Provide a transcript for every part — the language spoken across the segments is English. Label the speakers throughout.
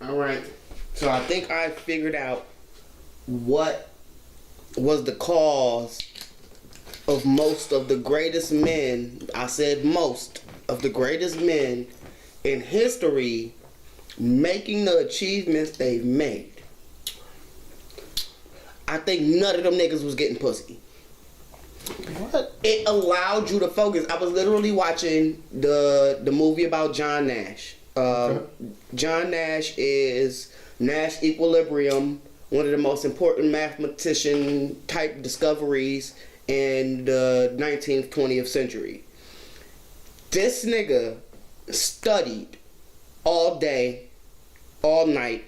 Speaker 1: All right. So I think I figured out what was the cause of most of the greatest men. I said most of the greatest men in history making the achievements they've made. I think none of them niggas was getting pussy.
Speaker 2: What?
Speaker 1: It allowed you to focus. I was literally watching the movie about John Nash.
Speaker 2: Okay.
Speaker 1: John Nash is Nash Equilibrium, one of the most important mathematician type discoveries in the 19th, 20th century. This nigga studied all day, all night,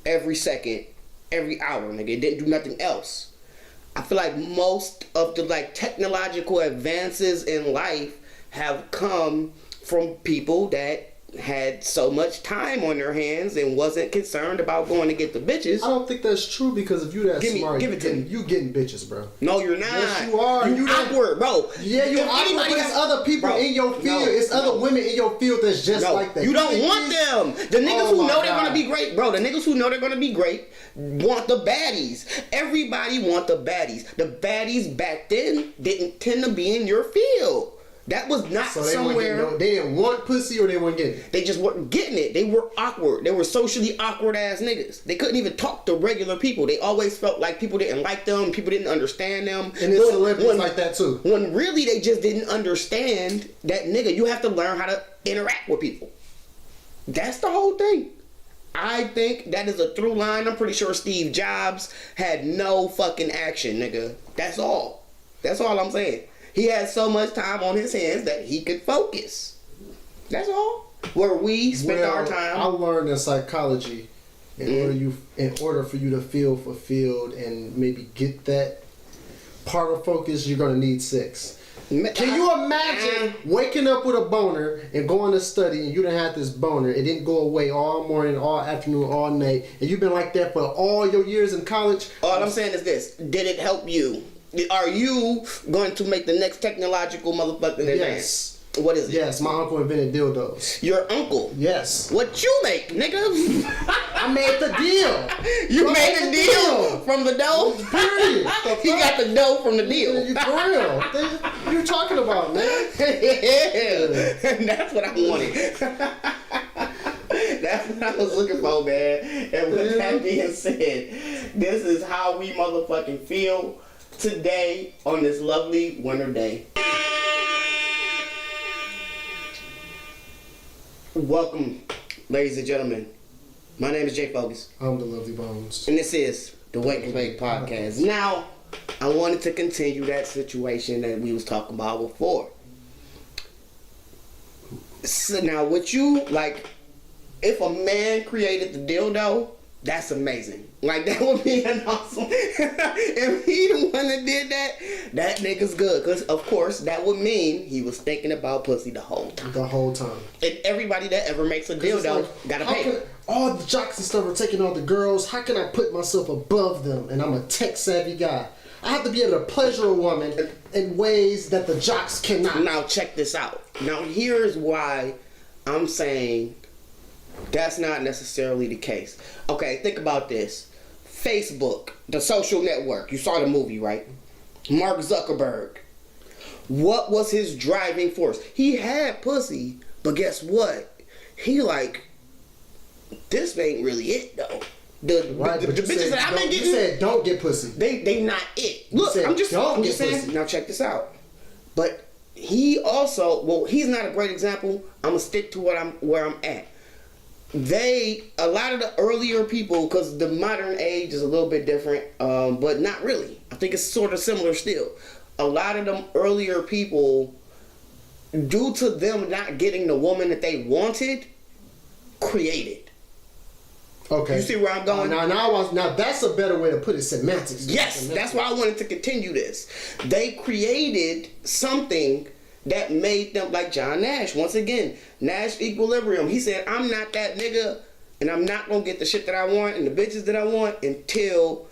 Speaker 1: every second, every hour, nigga. Didn't do nothing else. I feel like most of the technological advances in life have come from people that had so much time on their hands and wasn't concerned about going to get the bitches.
Speaker 2: I don't think that's true because if you that smart,
Speaker 1: give it to me.
Speaker 2: You getting bitches, bro.
Speaker 1: No, you're not.
Speaker 2: Yes, you are.
Speaker 1: You awkward, bro.
Speaker 2: Yeah, you're awkward, but it's other people in your field. It's other women in your field that's just like that.
Speaker 1: You don't want them. The niggas who know they're gonna be great, bro. The niggas who know they're gonna be great want the baddies. Everybody want the baddies. The baddies back then didn't tend to be in your field. That was not
Speaker 2: so they
Speaker 1: somewhere.
Speaker 2: They didn't want pussy or they weren't getting it.
Speaker 1: They just weren't getting it. They were awkward. They were socially awkward ass niggas. They couldn't even talk to regular people. They always felt like people didn't like them. People didn't understand them.
Speaker 2: And it's celebrities like that too.
Speaker 1: When really they just didn't understand that nigga. You have to learn how to interact with people. That's the whole thing. I think that is a through line. I'm pretty sure Steve Jobs had no fucking action, nigga. That's all. That's all I'm saying. He had so much time on his hands that he could focus. That's all. Where we spend our time.
Speaker 2: I learned in psychology, in order for you to feel fulfilled and maybe get that part of focus, you're gonna need sex. Can you imagine waking up with a boner and going to study and you done had this boner, it didn't go away all morning, all afternoon, all night, and you've been like that for all your years in college?
Speaker 1: All I'm saying is this: did it help you? Are you going to make the next technological motherfucking advance? What is it?
Speaker 2: Yes, my uncle invented dildos.
Speaker 1: Your uncle?
Speaker 2: Yes.
Speaker 1: What you make, nigga?
Speaker 2: I made the deal.
Speaker 1: You made the deal from the dough?
Speaker 2: Period.
Speaker 1: He got the dough from the deal.
Speaker 2: You for real? What are you talking about, man?
Speaker 1: Yeah. That's what I wanted. That's what I was looking for, man. And with that being said, this is how we motherfucking feel today on this lovely winter day. Welcome, ladies and gentlemen. My name is J Focuz.
Speaker 2: I'm the Lovely Bones.
Speaker 1: And this is the Wake and Bake Podcast. Now, I wanted to continue that situation that we was talking about before. So now, what you, if a man created the dildo, that's amazing. That would be an awesome. If he the one that did that nigga's good. Because, of course, that would mean he was thinking about pussy the whole time.
Speaker 2: The whole time.
Speaker 1: And everybody that ever makes a dildo gotta pay.
Speaker 2: All the jocks and stuff are taking all the girls. How can I put myself above them? And I'm a tech-savvy guy. I have to be able to pleasure a woman in ways that the jocks cannot.
Speaker 1: Now, check this out. Now, here's why I'm saying that's not necessarily the case. Okay, think about this. Facebook, the social network. You saw the movie, right? Mark Zuckerberg. What was his driving force? He had pussy, but guess what? He this ain't really it, though. The bitches that I've been getting.
Speaker 2: You said don't get pussy.
Speaker 1: They not it. Look, I'm just saying. Pussy. Now check this out. But he also, he's not a great example. I'm gonna stick to where I'm at. A lot of the earlier people, because the modern age is a little bit different, but not really. I think it's sort of similar still. A lot of them earlier people, due to them not getting the woman that they wanted, created.
Speaker 2: Okay.
Speaker 1: You see where I'm going?
Speaker 2: Now that's a better way to put it, semantics.
Speaker 1: Yes, that's why I wanted to continue this. They created something that made them, like John Nash. Once again, Nash Equilibrium. He said, I'm not that nigga, and I'm not gonna get the shit that I want and the bitches that I want until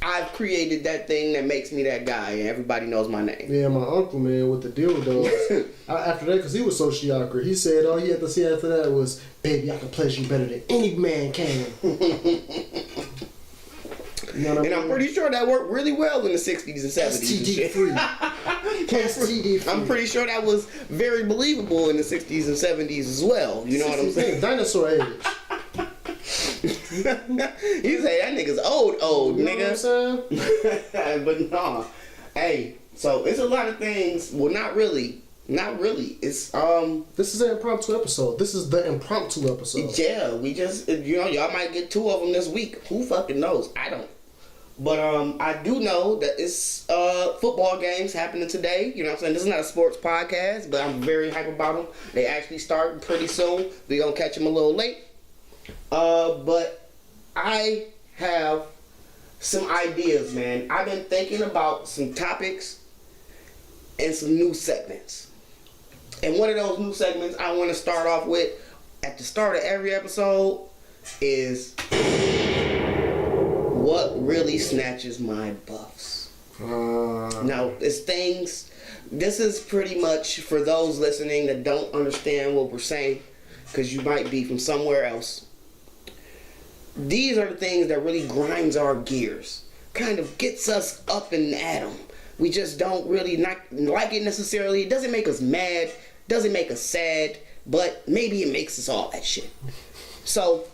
Speaker 1: I've created that thing that makes me that guy, and everybody knows my name.
Speaker 2: Yeah, my uncle, man, with the dildos. After that, because he was so shiakra, he said all he had to say after that was, "Baby, I can pleasure you better than any man can." You know what I mean?
Speaker 1: And I'm pretty sure that worked really well in the 60s and 70s.
Speaker 2: STD free. STD free.
Speaker 1: I'm pretty sure that was very believable in the 60s and 70s as well. You know what I'm saying?
Speaker 2: Dinosaur age.
Speaker 1: You say that nigga's old,
Speaker 2: You
Speaker 1: nigga.
Speaker 2: know what I'm saying?
Speaker 1: But nah. Hey, so it's a lot of things. Well, not really. Not really. It's
Speaker 2: This is an impromptu episode. This is the impromptu episode.
Speaker 1: Yeah, we just y'all might get 2 of them this week. Who fucking knows? I don't. But I do know that it's football games happening today. You know what I'm saying? This is not a sports podcast, but I'm very hype about them. They actually start pretty soon. We're going to catch them a little late. But I have some ideas, man. I've been thinking about some topics and some new segments. And one of those new segments I want to start off with at the start of every episode is what really snatches my buffs. Now, it's things, this is pretty much for those listening that don't understand what we're saying, because you might be from somewhere else. These are the things that really grinds our gears, kind of gets us up and at 'em. We just don't really not like it necessarily. It doesn't make us mad, doesn't make us sad, but maybe it makes us all that shit. So,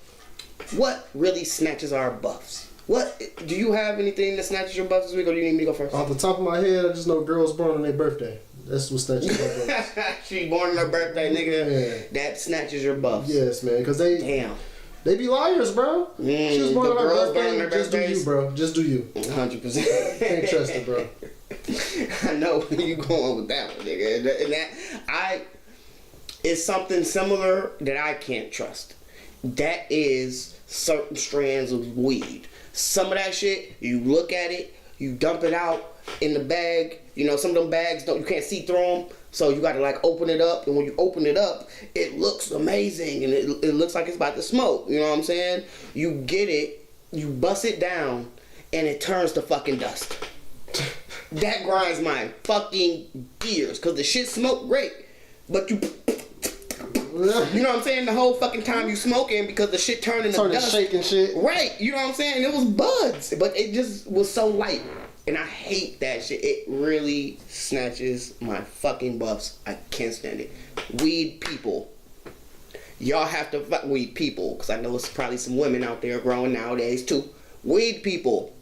Speaker 1: what really snatches our buffs? What do you have anything that snatches your buffs this week, or do you need me to go first?
Speaker 2: Off the top of my head, I just know girls born on their birthday. That's what snatches my buffs.
Speaker 1: She born on her birthday, nigga.
Speaker 2: Yeah.
Speaker 1: That snatches your buffs.
Speaker 2: Yes, man, because
Speaker 1: Damn.
Speaker 2: They be liars, bro. She was born on her birthday. Just do
Speaker 1: birthdays?
Speaker 2: you, bro. Just do you.
Speaker 1: 100%.
Speaker 2: Can't trust it, bro.
Speaker 1: I know where you going with that one, nigga. And that it's something similar that I can't trust. That is certain strands of weed. Some of that shit, you look at it, you dump it out in the bag. You know, some of them bags you can't see through them, so you gotta like open it up. And when you open it up, it looks amazing and it looks like it's about to smoke. You know what I'm saying? You get it, you bust it down, and it turns to fucking dust. That grinds my fucking gears, cause the shit smoke great, but you know what I'm saying? The whole fucking time you smoking, because the shit turned into dust.
Speaker 2: Shaking shit.
Speaker 1: Right, you know what I'm saying? It was buds, but it just was so light. And I hate that shit. It really snatches my fucking buffs. I can't stand it. Weed people. Y'all have to fuck weed people, because I know it's probably some women out there growing nowadays too. Weed people.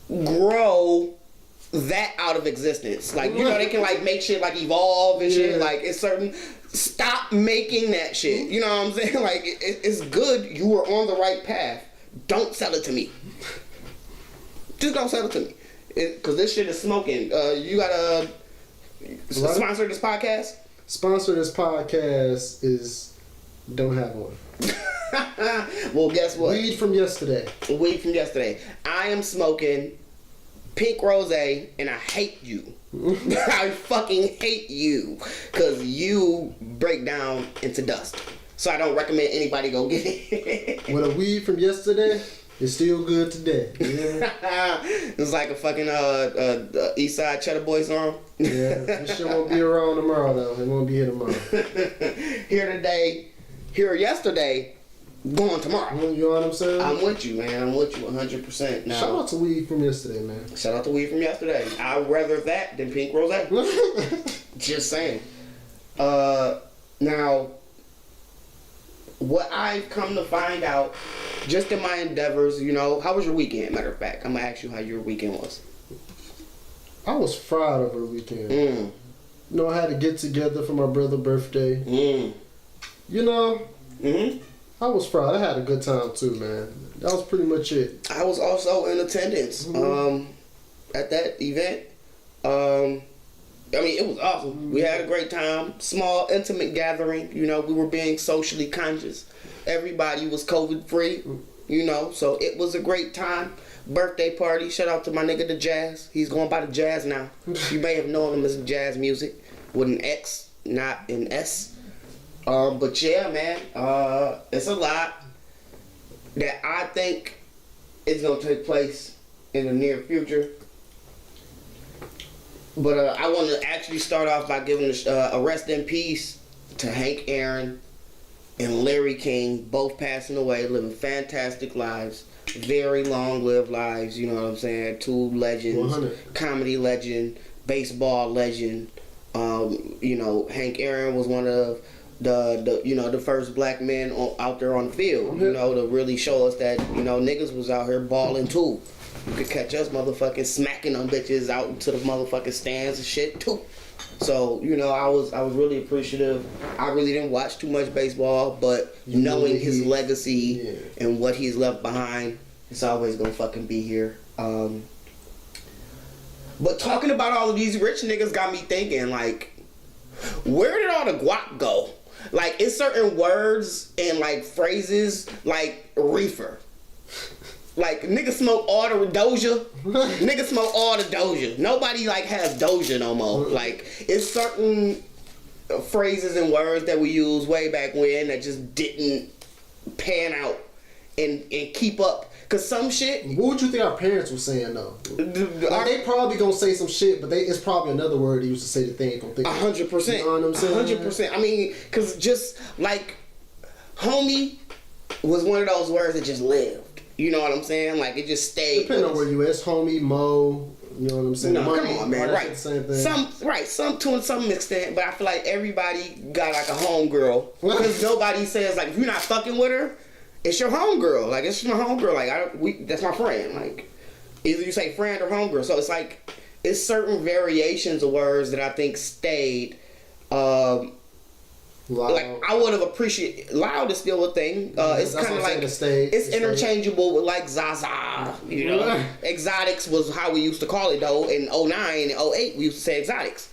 Speaker 1: Grow that out of existence. Like, you know, they can like make shit like evolve and shit. Like, it's certain. Stop making that shit. You know what I'm saying? Like, it's good. You were on the right path. Don't sell it to me. Just don't sell it to me. Because this shit is smoking. You gotta sponsor this podcast?
Speaker 2: Sponsor this podcast is don't have one.
Speaker 1: Well, guess what?
Speaker 2: Weed from yesterday.
Speaker 1: Weed from yesterday. I am smoking pink rose, and I hate you. I fucking hate you, because you break down into dust. So I don't recommend anybody go get it.
Speaker 2: With a weed from yesterday, it's still good today. Yeah.
Speaker 1: It's like a fucking East Side Cheddar Boy song.
Speaker 2: Yeah, this shit won't be around tomorrow though. It won't be here tomorrow.
Speaker 1: Here today, here yesterday, going tomorrow.
Speaker 2: You know what I'm saying?
Speaker 1: I'm with you, man. I'm with you 100%. Now,
Speaker 2: shout out to weed from yesterday, man.
Speaker 1: Shout out to weed from yesterday. I'd rather that than pink rose. Just saying. Now, what I've come to find out, just in my endeavors, you know, how was your weekend? Matter of fact, I'm gonna ask you how your weekend was.
Speaker 2: I was fried over the weekend. You know, I had to get together for my brother's birthday. You know, I was fried. I had a good time too, man. That was pretty much it.
Speaker 1: I was also in attendance at that event. I mean, it was awesome. We had a great time. Small, intimate gathering. You know, we were being socially conscious. Everybody was COVID free. You know, so it was a great time. Birthday party. Shout out to my nigga the Jazz. He's going by the Jazz now. You may have known him as Jazz Music with an X, not an S. But yeah, man, it's a lot that I think is gonna take place in the near future. But I want to actually start off by giving a rest in peace to Hank Aaron and Larry King, both passing away, living fantastic lives, very long-lived lives. You know what I'm saying? Two legends,
Speaker 2: 100.
Speaker 1: Comedy legend, baseball legend. You know, Hank Aaron was one of the first black men out there on the field. You know, to really show us that niggas was out here balling too. You could catch us motherfucking smacking them bitches out into the motherfucking stands and shit too. So, I was really appreciative. I really didn't watch too much baseball, but knowing his legacy and what he's left behind, it's always gonna fucking be here. But talking about all of these rich niggas got me thinking, like, where did all the guap go? Like, it's certain words and like phrases like reefer. Like, niggas smoke all the Doja. Niggas smoke all the Doja. Nobody, like, has Doja no more. Like, it's certain phrases and words that we used way back when that just didn't pan out and keep up. Because some shit...
Speaker 2: What would you think our parents were saying, though? Like, they probably gonna say some shit, but it's probably another word they used to say that they ain't gonna think
Speaker 1: 100%.
Speaker 2: You know what I'm saying?
Speaker 1: 100%. I mean, because just, like, homie was one of those words that just lived. You know what I'm saying? Like, it just stayed.
Speaker 2: Depending on where you is, homie, mo, you know what I'm saying?
Speaker 1: No,
Speaker 2: Money,
Speaker 1: come on, man. Right.
Speaker 2: Same thing.
Speaker 1: Some to some extent, but I feel like everybody got like a homegirl. Because nobody says, like, if you're not fucking with her, it's your homegirl. Like, it's my homegirl. Like, that's my friend. Like, either you say friend or homegirl. So it's like, it's certain variations of words that I think stayed.
Speaker 2: Loud.
Speaker 1: Like, I would have appreciated. Loud is still a thing. It's kind of like it's interchangeable with like Zaza. You know, exotics was how we used to call it though. In 09 and 08, we used to say exotics.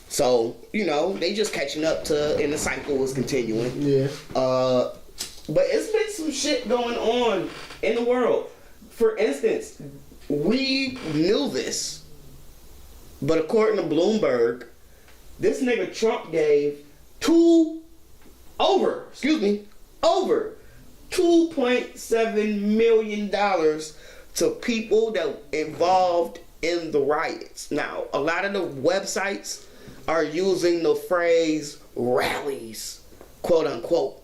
Speaker 1: So they just catching up to, and the cycle was continuing.
Speaker 2: Yeah.
Speaker 1: But it's been some shit going on in the world. For instance, we knew this, but according to Bloomberg, this nigga Trump gave over $2.7 million to people that involved in the riots. Now, a lot of the websites are using the phrase rallies, quote unquote,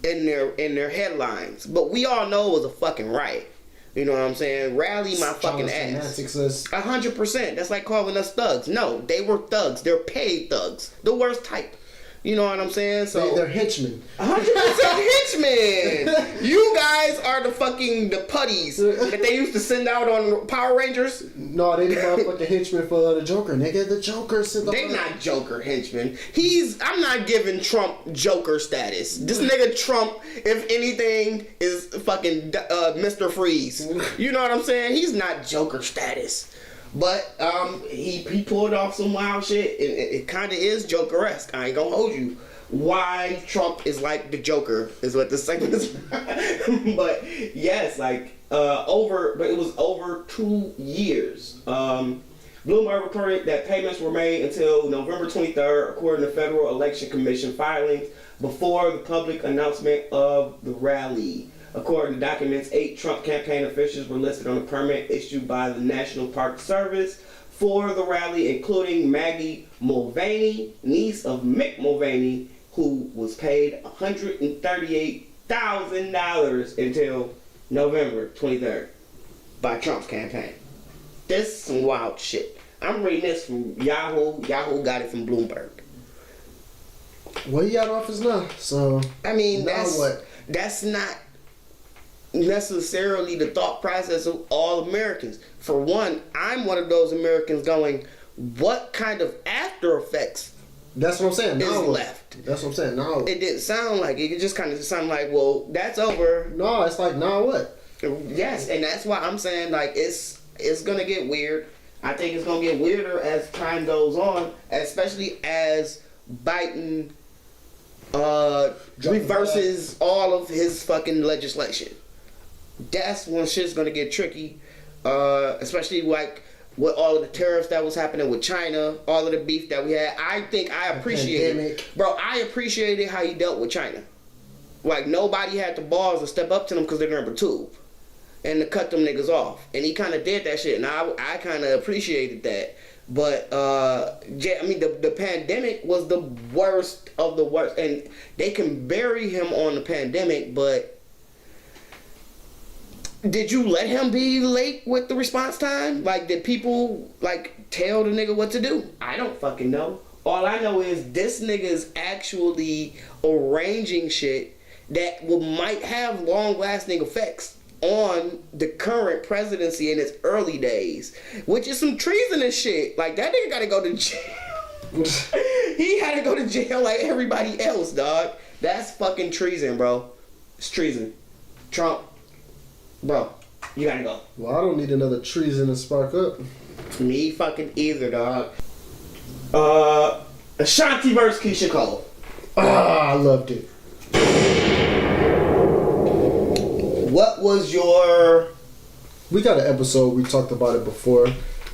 Speaker 1: in their headlines. But we all know it was a fucking riot. You know what I'm saying? Rally my fucking ass. 100%. That's like calling us thugs. No, they were thugs. They're paid thugs. The worst type. You know what I'm saying? So
Speaker 2: they're henchmen.
Speaker 1: 100% henchmen. You guys are the putties that they used to send out on Power Rangers.
Speaker 2: No, they didn't motherfucking henchmen for the Joker. Nigga, the Joker sent
Speaker 1: They not Joker henchmen. I'm not giving Trump Joker status. This nigga Trump, if anything, is fucking Mr. Freeze. You know what I'm saying? He's not Joker status. But he pulled off some wild shit. It kind of is Joker-esque. I ain't gonna hold you. Why Trump is like the Joker is what this segment is. But yes, like but it was over 2 years. Bloomberg reported that payments were made until November 23rd, according to Federal Election Commission filings, before the public announcement of the rally. According to documents, 8 Trump campaign officials were listed on a permit issued by the National Park Service for the rally, including Maggie Mulvaney, niece of Mick Mulvaney, who was paid $138,000 until November 23rd by Trump's campaign. This is some wild shit. I'm reading this from Yahoo. Yahoo got it from Bloomberg.
Speaker 2: Well, he out of office now, so...
Speaker 1: I mean,
Speaker 2: what?
Speaker 1: That's not necessarily the thought process of all Americans. For one, I'm one of those Americans going, what kind of after effects
Speaker 2: that's what I'm saying.
Speaker 1: is
Speaker 2: now
Speaker 1: left?
Speaker 2: That's what I'm saying. Now
Speaker 1: it didn't sound like it. It just kind of sounded like, well, that's over.
Speaker 2: No, it's like, now what?
Speaker 1: Yes, and that's why I'm saying, like, it's gonna get weird. I think it's gonna get weirder as time goes on, especially as Biden reverses all of his fucking legislation. That's when shit's gonna get tricky, especially like with all of the tariffs that was happening with China, all of the beef that we had. I think I appreciated, I appreciated how he dealt with China. Like, nobody had the balls to step up to them because they're number 2. and to cut them niggas off. And he kind of did that shit, and I kind of appreciated that. But the pandemic was the worst of the worst, and they can bury him on the pandemic, but did you let him be late with the response time? Like, did people tell the nigga what to do? I don't fucking know. All I know is this nigga is actually arranging shit that might have long-lasting effects on the current presidency in its early days, which is some treasonous shit. Like, that nigga gotta go to jail. He had to go to jail like everybody else, dog. That's fucking treason, bro. It's treason. Trump, bro, you gotta go.
Speaker 2: Well, I don't need another treason to spark up.
Speaker 1: Me fucking either, dog. Ashanti Verzuz Keyshia.
Speaker 2: I loved it.
Speaker 1: What was your...
Speaker 2: We got an episode, we talked about it before.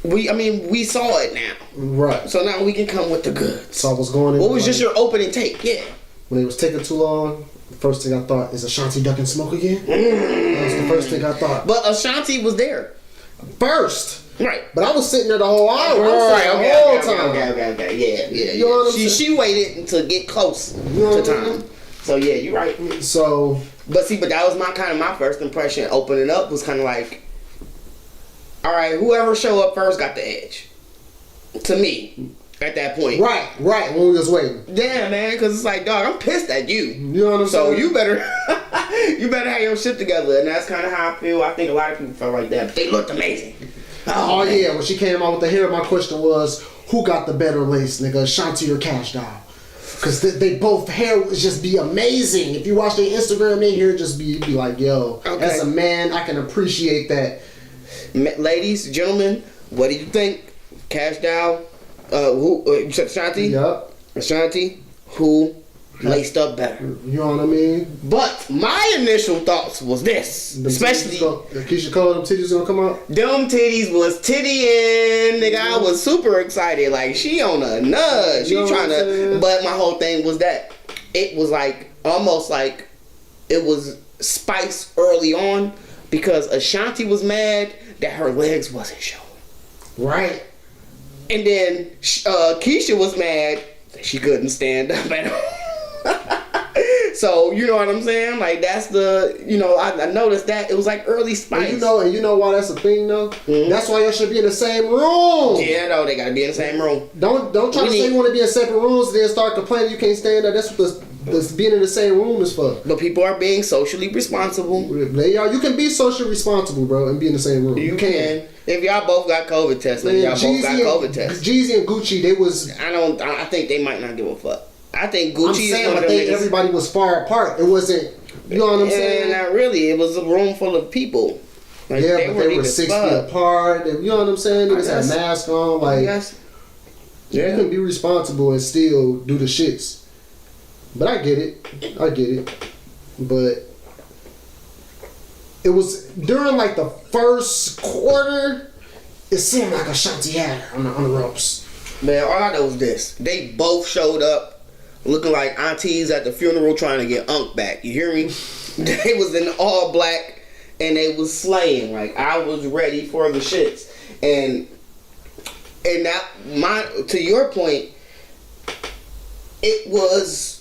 Speaker 1: We saw it now.
Speaker 2: Right.
Speaker 1: So now we can come with the goods.
Speaker 2: So I was going in.
Speaker 1: What was just your opening take? Yeah.
Speaker 2: When it was taking too long, the first thing I thought is Ashanti ducking smoke again? That was the first thing I thought.
Speaker 1: But Ashanti was there.
Speaker 2: First.
Speaker 1: Right.
Speaker 2: But I was sitting there the whole hour.
Speaker 1: Okay. Yeah.
Speaker 2: You know what I'm saying?
Speaker 1: She waited to get close to time. So yeah, you're right.
Speaker 2: So...
Speaker 1: But that was my first impression. Opening up was kind of like, all right, whoever show up first got the edge. To me, at that point.
Speaker 2: Right, when we was waiting.
Speaker 1: Yeah, man, because it's like, dog, I'm pissed at you.
Speaker 2: You know what I'm saying?
Speaker 1: So you better have your shit together. And that's kind of how I feel. I think a lot of people felt like that. But they looked amazing.
Speaker 2: Oh yeah, when she came out with the hair, my question was, who got the better lace, nigga, Ashanti or Cash Doll? Because they both hair would just be amazing. If you watch their Instagram, their hair just be like, yo, as a man, I can appreciate that.
Speaker 1: Ladies, gentlemen, what do you think? Cash Doll, you said Ashanti?
Speaker 2: Yup.
Speaker 1: Ashanti, who laced up better?
Speaker 2: You know what I mean?
Speaker 1: But my initial thoughts was this, especially
Speaker 2: Keyshia Cole, them titties gonna come out.
Speaker 1: Them titties was tittying, nigga. I was super excited. Like, she on a nudge. She trying to. But my whole thing was that it was like almost like it was spice early on because Ashanti was mad that her legs wasn't showing.
Speaker 2: Right.
Speaker 1: And then Keyshia was mad that she couldn't stand up at all. So, you know what I'm saying? Like, that's the, I noticed that. It was like early spice.
Speaker 2: And you know why that's a thing, though? Mm-hmm. That's why y'all should be in the same room.
Speaker 1: Yeah, no, they gotta be in the same room.
Speaker 2: Don't try to say you want to be in separate rooms and then start complaining you can't stand there. That's what this being in the same room is for.
Speaker 1: But people are being socially responsible.
Speaker 2: They are. You can be socially responsible, bro, and be in the same room.
Speaker 1: You can. If y'all both got COVID tests, y'all both got COVID tests.
Speaker 2: Jeezy and Gucci, they was...
Speaker 1: I think they might not give a fuck. I think Gucci is one of them niggas.
Speaker 2: Everybody was far apart. It wasn't... You know what I'm saying?
Speaker 1: Not really. It was a room full of people.
Speaker 2: Like, yeah, but they were 6 feet apart. You know what I'm saying? Niggas had masks on. Like, you can be responsible and still do the shits. But I get it. But it was during like the first quarter, it seemed like Ashanti had her on the ropes.
Speaker 1: Man, all I know is this. They both showed up looking like aunties at the funeral trying to get Unc back. You hear me? They was in all black and they was slaying. Like, I was ready for the shits. And that, to your point, it was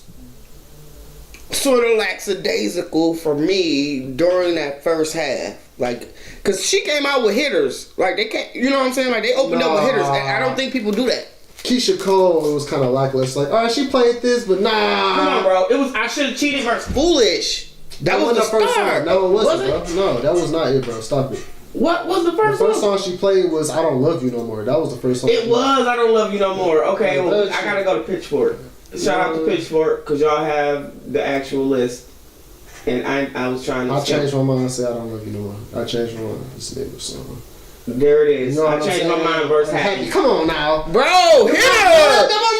Speaker 1: sort of lackadaisical for me during that first half. Like, cause she came out with hitters. Like, they can't, you know what I'm saying? Like, they opened up with hitters. I don't think people do that.
Speaker 2: Keyshia Cole, it was kind of lackluster. Like, alright, she played this, but nah.
Speaker 1: Come on, bro. It was I should have cheated versus Foolish. That was the first song.
Speaker 2: No, it wasn't, bro. No, that was not it, bro. Stop it.
Speaker 1: What was the first song?
Speaker 2: The first song she played was I Don't Love You No More. That was the first song.
Speaker 1: It was I Don't Love You No More. Okay, well, I gotta go to Pitchfork. Shout out to Pitchfork, because y'all have the actual list. And I was trying to...
Speaker 2: I changed my mind and said I Don't Love You No More. I changed my mind. This nigga song.
Speaker 1: There it is. You know I changed my mind versus Happy.
Speaker 2: Come on now.
Speaker 1: Bro, hitter!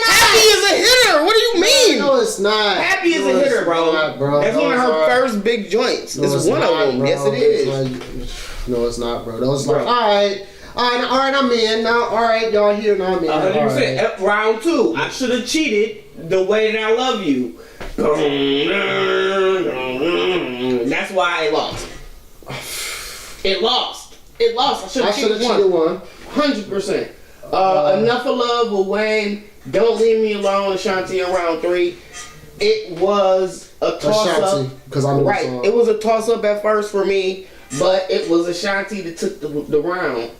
Speaker 1: Happy is a hitter! What do you mean?
Speaker 2: No, it's not.
Speaker 1: Happy is a hitter, bro. That's one of her first big joints. This is one of them. Bro. Yes, it is.
Speaker 2: No, it's not, bro. That was like, alright, I'm in. Now, alright, y'all here, now I'm in.
Speaker 1: 100%. Round 2. I should have cheated the way that I love you. That's why I lost. It lost. I should have cheated
Speaker 2: one.
Speaker 1: 100%. Enough of Love with Wayne. Don't Leave Me Alone, Ashanti in round 3. It was a toss-up.
Speaker 2: Because I know
Speaker 1: right.
Speaker 2: the song.
Speaker 1: It was a toss-up at first for me, but it was Ashanti that took the round.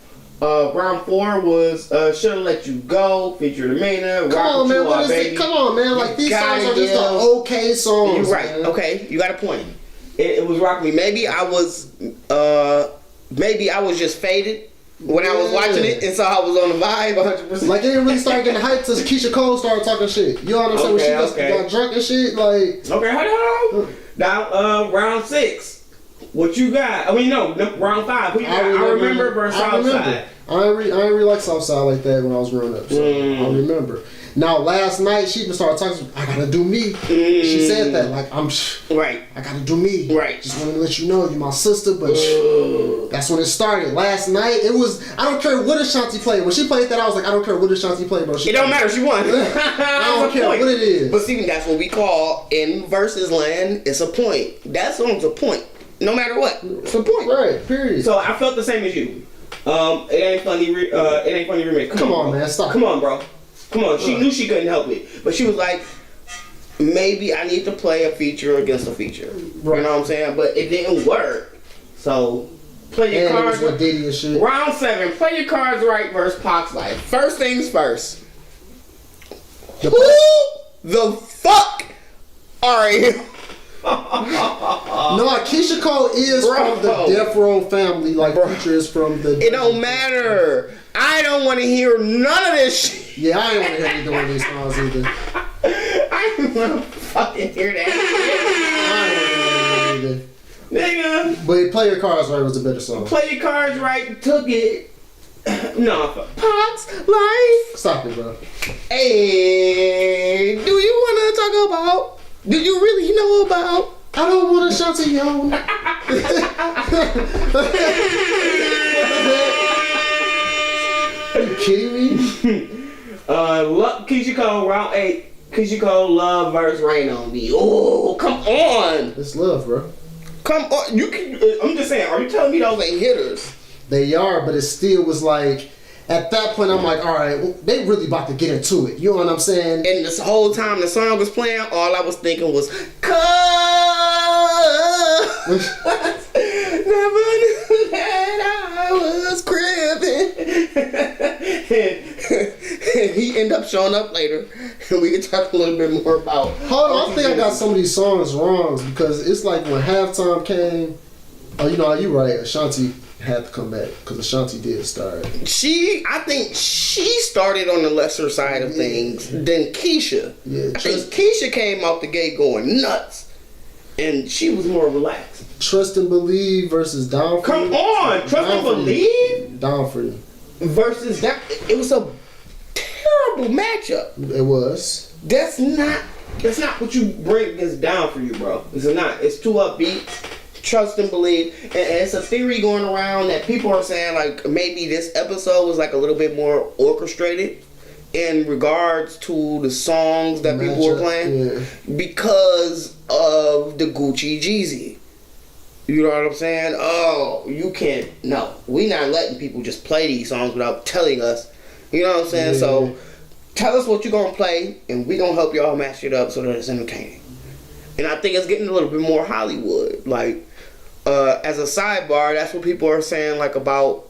Speaker 1: Round 4 was Should've Let You Go, featured Amina.
Speaker 2: Come on, man. What is it? Come on, man. Like, these songs are just the okay songs.
Speaker 1: You're right. Man. Okay, you got a point. It was Rock Me. Maybe I was just faded when I was watching it, and so I was on the vibe 100%.
Speaker 2: Like, it didn't really start getting hyped till Keisha Cole started talking shit. You know what I'm saying? When she just got drunk and shit, like...
Speaker 1: Okay, hold on. Now, round 6. What you got? I mean, no, round 5. Who you got? I remember versus Southside.
Speaker 2: I ain't really like Southside like that when I was growing up, so I remember. Now, last night, she even started talking, I gotta do me. She said that, like,
Speaker 1: right.
Speaker 2: I gotta do me.
Speaker 1: Right.
Speaker 2: Just wanted to let you know you're my sister, but that's when it started. Last night, it was, I don't care what Ashanti played. When she played that, I was like, I don't care what Ashanti played, bro.
Speaker 1: It don't matter, she won.
Speaker 2: I don't care what it is.
Speaker 1: But see, that's what we call, in versus land, it's a point. That song's a point. No matter what, it's a point.
Speaker 2: Right, period.
Speaker 1: So I felt the same as you. It ain't funny remix.
Speaker 2: Come on, man, stop.
Speaker 1: Come on, bro. Come on. She knew she couldn't help it, but she was like, maybe I need to play a feature against a feature. Right. You know what I'm saying? But it didn't work. So play your cards.
Speaker 2: With Diddy and shit.
Speaker 1: Round 7. Play your cards right versus Pac's Life. First things first. Who the fuck are you?
Speaker 2: No, Keisha Cole is from the Death Row family, like Future is from the...
Speaker 1: It don't matter. I don't want to hear none of this shit.
Speaker 2: Yeah, I ain't want to hear either one of these songs either.
Speaker 1: I don't want to fucking hear that shit.
Speaker 2: I don't want to hear that either.
Speaker 1: Nigga.
Speaker 2: But Play Your Cards Right was a better song.
Speaker 1: Play Your Cards Right took it. No, Pac's Life.
Speaker 2: Stop it, bro.
Speaker 1: Hey, do you want to talk about... Do you really know about...
Speaker 2: I don't want Ashanti on. Are you kidding me?
Speaker 1: Keisha Cole, round 8. Keisha Cole, Love versus Rain on Me. Oh, come on.
Speaker 2: It's love, bro.
Speaker 1: Come on. You can. I'm just saying, are you telling me those ain't hitters?
Speaker 2: They are, but it still was like... At that point, I'm like, all right, well, they really about to get into it. You know what I'm saying?
Speaker 1: And this whole time the song was playing, all I was thinking was, cause never knew that I was cribbing. and he ended up showing up later, and we can talk a little bit more about.
Speaker 2: Hold on, I think I got some of these songs wrong because it's like when halftime came. Oh, you know, you're right. Ashanti had to come back because Ashanti did start.
Speaker 1: I think she started on the lesser side of things than Keisha.
Speaker 2: Yeah,
Speaker 1: I think Keisha came out the gate going nuts, and she was more relaxed.
Speaker 2: Trust and Believe versus Down for
Speaker 1: Come
Speaker 2: You.
Speaker 1: on, Trust and Believe
Speaker 2: Down for You
Speaker 1: versus that. It was a terrible matchup.
Speaker 2: It was.
Speaker 1: That's not what you bring against Down for You, bro. It's not. It's too upbeat. Trust and Believe, and it's a theory going around that people are saying like maybe this episode was like a little bit more orchestrated in regards to the songs that people were playing because of the Gucci Jeezy. You know what I'm saying? Oh, you can't. No, we not letting people just play these songs without telling us. You know what I'm saying? Yeah. So tell us what you're gonna play, and we gonna help y'all match it up so that it's entertaining. And I think it's getting a little bit more Hollywood, like. As a sidebar, that's what people are saying like about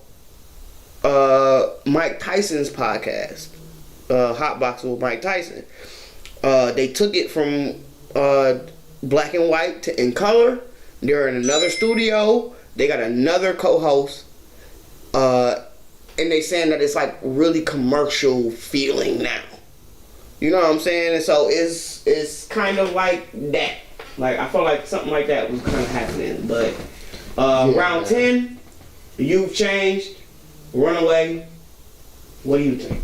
Speaker 1: Mike Tyson's podcast, Hot Boxing with Mike Tyson. They took it from black and white to in color. They're in another studio. They got another co-host, and they saying that it's like really commercial feeling now. You know what I'm saying? And so it's kind of like that. Like, I felt like something like that was kind of happening. But round 10, You've Changed, Runaway. What do you think?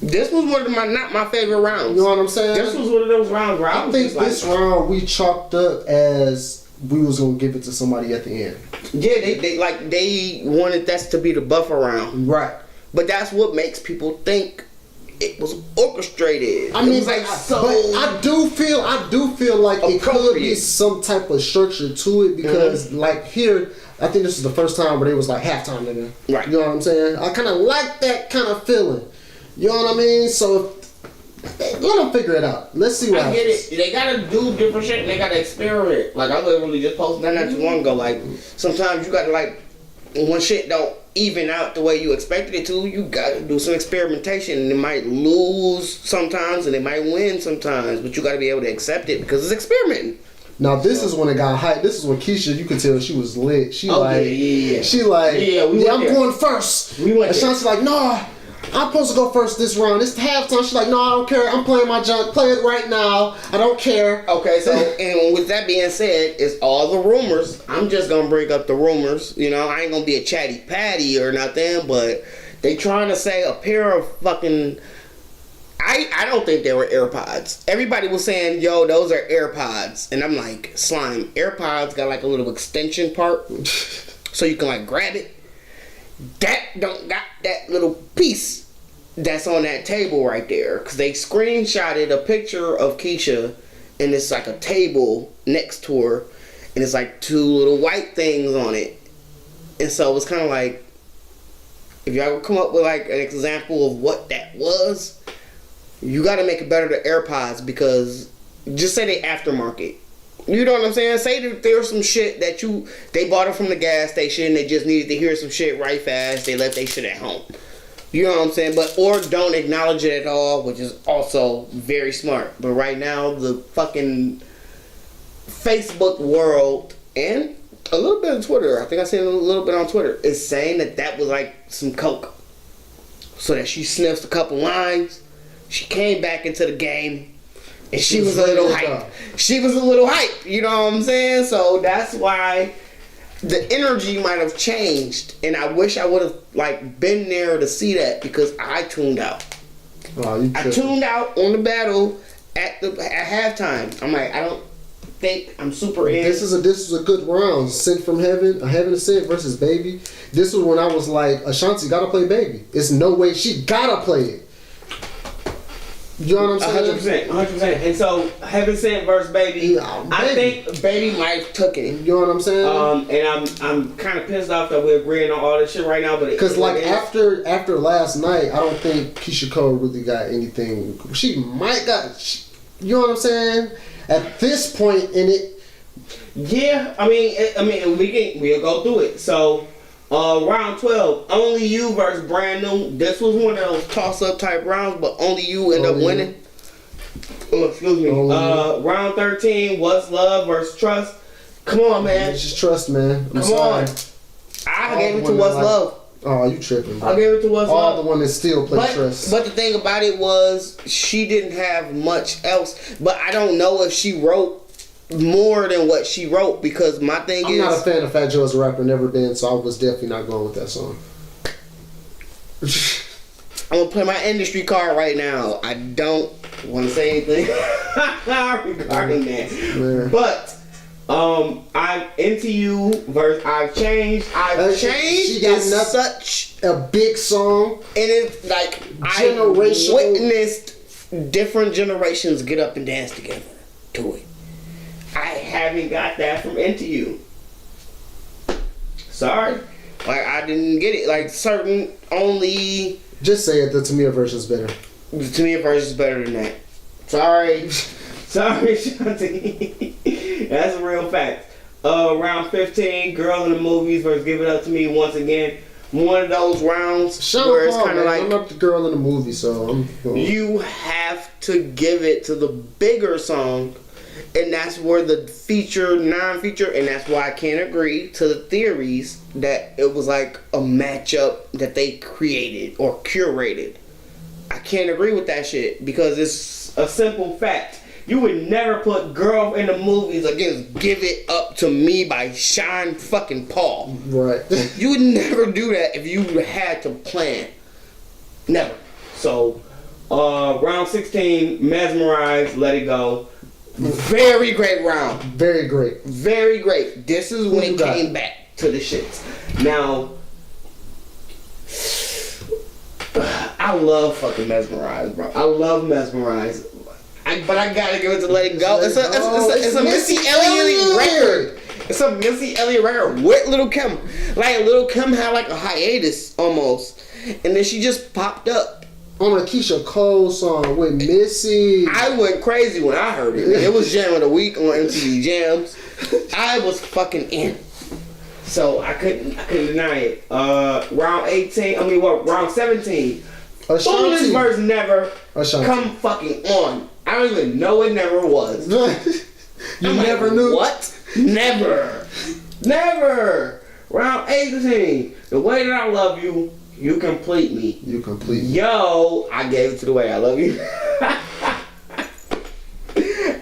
Speaker 1: This was one of not my favorite rounds.
Speaker 2: You know what I'm saying?
Speaker 1: This was one of those rounds where
Speaker 2: I think this round we chalked up as we was going to give it to somebody at the end.
Speaker 1: Yeah, they wanted that to be the buffer round.
Speaker 2: Right.
Speaker 1: But that's what makes people think it was orchestrated.
Speaker 2: I mean,
Speaker 1: it was like
Speaker 2: but I do feel like it could be some type of structure to it because, like here, I think this is the first time where they was like halftime, nigga. Right. You know what I'm saying? I kind of like that kind of feeling. You know what I mean? So let them figure it out. Let's see what happens.
Speaker 1: I get it. They gotta do different shit. And they gotta experiment. Like I literally just posted that not too long ago. Like sometimes you gotta like when shit don't even out the way you expected it to, you gotta do some experimentation. And it might lose sometimes and it might win sometimes, but you gotta be able to accept it because it's experimenting.
Speaker 2: Now this is when it got hyped. This is when Keyshia, you could tell she was lit. She I'm going first. We went. Ashanti's like, nah, I'm supposed to go first this round. It's halftime. She's like, no, I don't care. I'm playing my junk. Play it right now. I don't care.
Speaker 1: Okay, so and with that being said, it's all the rumors. I'm just gonna bring up the rumors. You know, I ain't gonna be a chatty patty or nothing, but they trying to say a pair of fucking. I don't think they were AirPods. Everybody was saying, yo, those are AirPods. And I'm like, slime. AirPods got like a little extension part. So you can like grab it. That don't got that little piece that's on that table right there. Because they screenshotted a picture of Keyshia. And it's like a table next to her. And it's like two little white things on it. And so it's kind of like, if y'all would come up with like an example of what that was, you got to make it better than AirPods because just say they aftermarket. You know what I'm saying? Say that there's some shit that they bought it from the gas station. They just needed to hear some shit right fast. They left their shit at home. You know what I'm saying? Or don't acknowledge it at all, which is also very smart. But right now, the fucking Facebook world and a little bit on Twitter, I think I seen a little bit on Twitter, is saying that was like some coke. So that she sniffs a couple lines. She came back into the game, and she was a little hype. She was a little hype, you know what I'm saying? So that's why the energy might have changed, and I wish I would have like been there to see that because I tuned out.
Speaker 2: Oh,
Speaker 1: I tuned out on the battle at halftime. I'm like, I don't think I'm super in.
Speaker 2: This is a good round. Sent from Heaven, Heaven Sent versus Baby. This was when I was like, Ashanti gotta play Baby. It's no way she gotta play it. You know what I'm saying?
Speaker 1: 100%. And so, Heaven Sent versus Baby, I think Baby might have took it.
Speaker 2: You know what I'm saying?
Speaker 1: And I'm kind of pissed off that we're agreeing on all this shit right now. But
Speaker 2: because like after last night, I don't think Keyshia Cole really got anything. She might got. You know what I'm saying? At this point in it,
Speaker 1: yeah. I mean, we'll go through it. So. Round 12, Only You versus Brand New. This was one of those toss-up type rounds, but Only You end up winning. Oh, excuse me. Round 13, What's Love versus Trust. Come on, man.
Speaker 2: It's just Trust, man.
Speaker 1: Come on. I gave it to What's Love.
Speaker 2: Oh, you tripping, bro.
Speaker 1: I gave it to What's Love.
Speaker 2: All the one that still play Trust.
Speaker 1: But the thing about it was, she didn't have much else. But I don't know if she wrote more than what she wrote because my thing
Speaker 2: I'm not a fan of Fat Joe as a rapper, never been, so I was definitely not going with that song.
Speaker 1: I'm gonna play my industry card right now. I don't want to say anything regarding that, man. But I'm Into You versus I've Changed.
Speaker 2: She got
Speaker 1: such
Speaker 2: a big song,
Speaker 1: and it's like I witnessed different generations get up and dance together to it. I haven't got that from Into You. Sorry. Like, I didn't get it. Like, certain only...
Speaker 2: Just say it. The Tamia version's better.
Speaker 1: The Tamia version's better than that. Sorry. Sorry, Shanti. That's a real fact. Round 15, Girl in the Movies versus Give It Up to Me once again. One of those rounds where it's kind of like...
Speaker 2: I'm not the girl in the movie, so I'm...
Speaker 1: You have to give it to the bigger song. And that's where the feature, non-feature, and that's why I can't agree to the theories that it was like a matchup that they created or curated. I can't agree with that shit because it's a simple fact. You would never put Girl in the Movies against Give It Up to Me by Sean fucking Paul.
Speaker 2: Right.
Speaker 1: You would never do that if you had to plan. Never. So, round 16, Mesmerize, Let It Go. Very great round.
Speaker 2: Very great.
Speaker 1: Very great. This is when it came back to the shits. Now, I love fucking Mesmerize, bro. I love Mesmerize. But I gotta give it to Let It Go. It's a Missy Elliott record. It's a Missy Elliott record with Lil' Kim. Like, Lil' Kim had like a hiatus almost. And then she just popped up.
Speaker 2: On a Keyshia Cole song with Missy.
Speaker 1: I went crazy when I heard it. Man. It was Jam of the Week on MTV Jams. I was fucking in. So I couldn't deny it. Round 17. Foolish verse never come fucking on. I don't even know it never was.
Speaker 2: You never knew?
Speaker 1: What? Never. Round 18. The Way That I Love You, You Complete Me.
Speaker 2: You complete me.
Speaker 1: Yo, I gave it to The Way I Love You.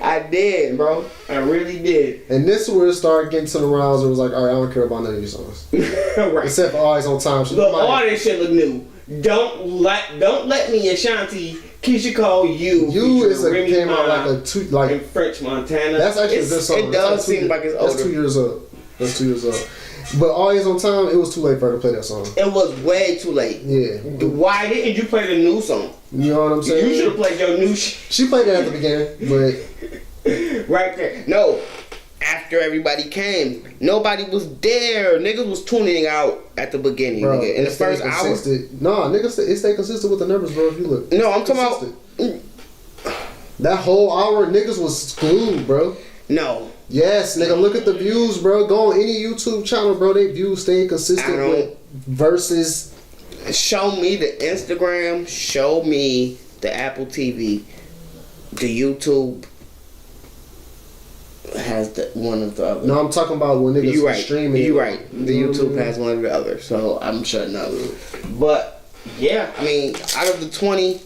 Speaker 1: I did, bro. I really did.
Speaker 2: And this is where it started getting to the rounds where it was like, alright, I don't care about none of these songs.
Speaker 1: Right.
Speaker 2: Except for Always on Time.
Speaker 1: Look, all this shit look new. Don't let me Ashanti Keyshia Cole You
Speaker 2: came out like
Speaker 1: in French Montana.
Speaker 2: That's actually a good song.
Speaker 1: It does seem like it's older.
Speaker 2: That's 2 years old. But Always on Time, it was too late for her to play that song.
Speaker 1: It was way too late.
Speaker 2: Yeah.
Speaker 1: Why didn't you play the new song?
Speaker 2: You know what I'm saying?
Speaker 1: You should have played your new shit.
Speaker 2: She played it at the beginning, but
Speaker 1: right there. No. After everybody came, nobody was there. Niggas was tuning out at the beginning.
Speaker 2: Bro,
Speaker 1: nigga. In the first hour.
Speaker 2: Nah, niggas, it stay consistent with the numbers, bro. If you look.
Speaker 1: No, I'm talking about
Speaker 2: that whole hour. Niggas was glued, bro.
Speaker 1: No.
Speaker 2: Yes, nigga. Look at the views, bro. Go on any YouTube channel, bro. They views staying consistent with versus.
Speaker 1: Show me the Instagram. Show me the Apple TV. The YouTube has one of the other.
Speaker 2: No, I'm talking about when niggas streaming.
Speaker 1: You're right. The YouTube has one of the other, so I'm shutting up. But yeah, I mean, out of the 20,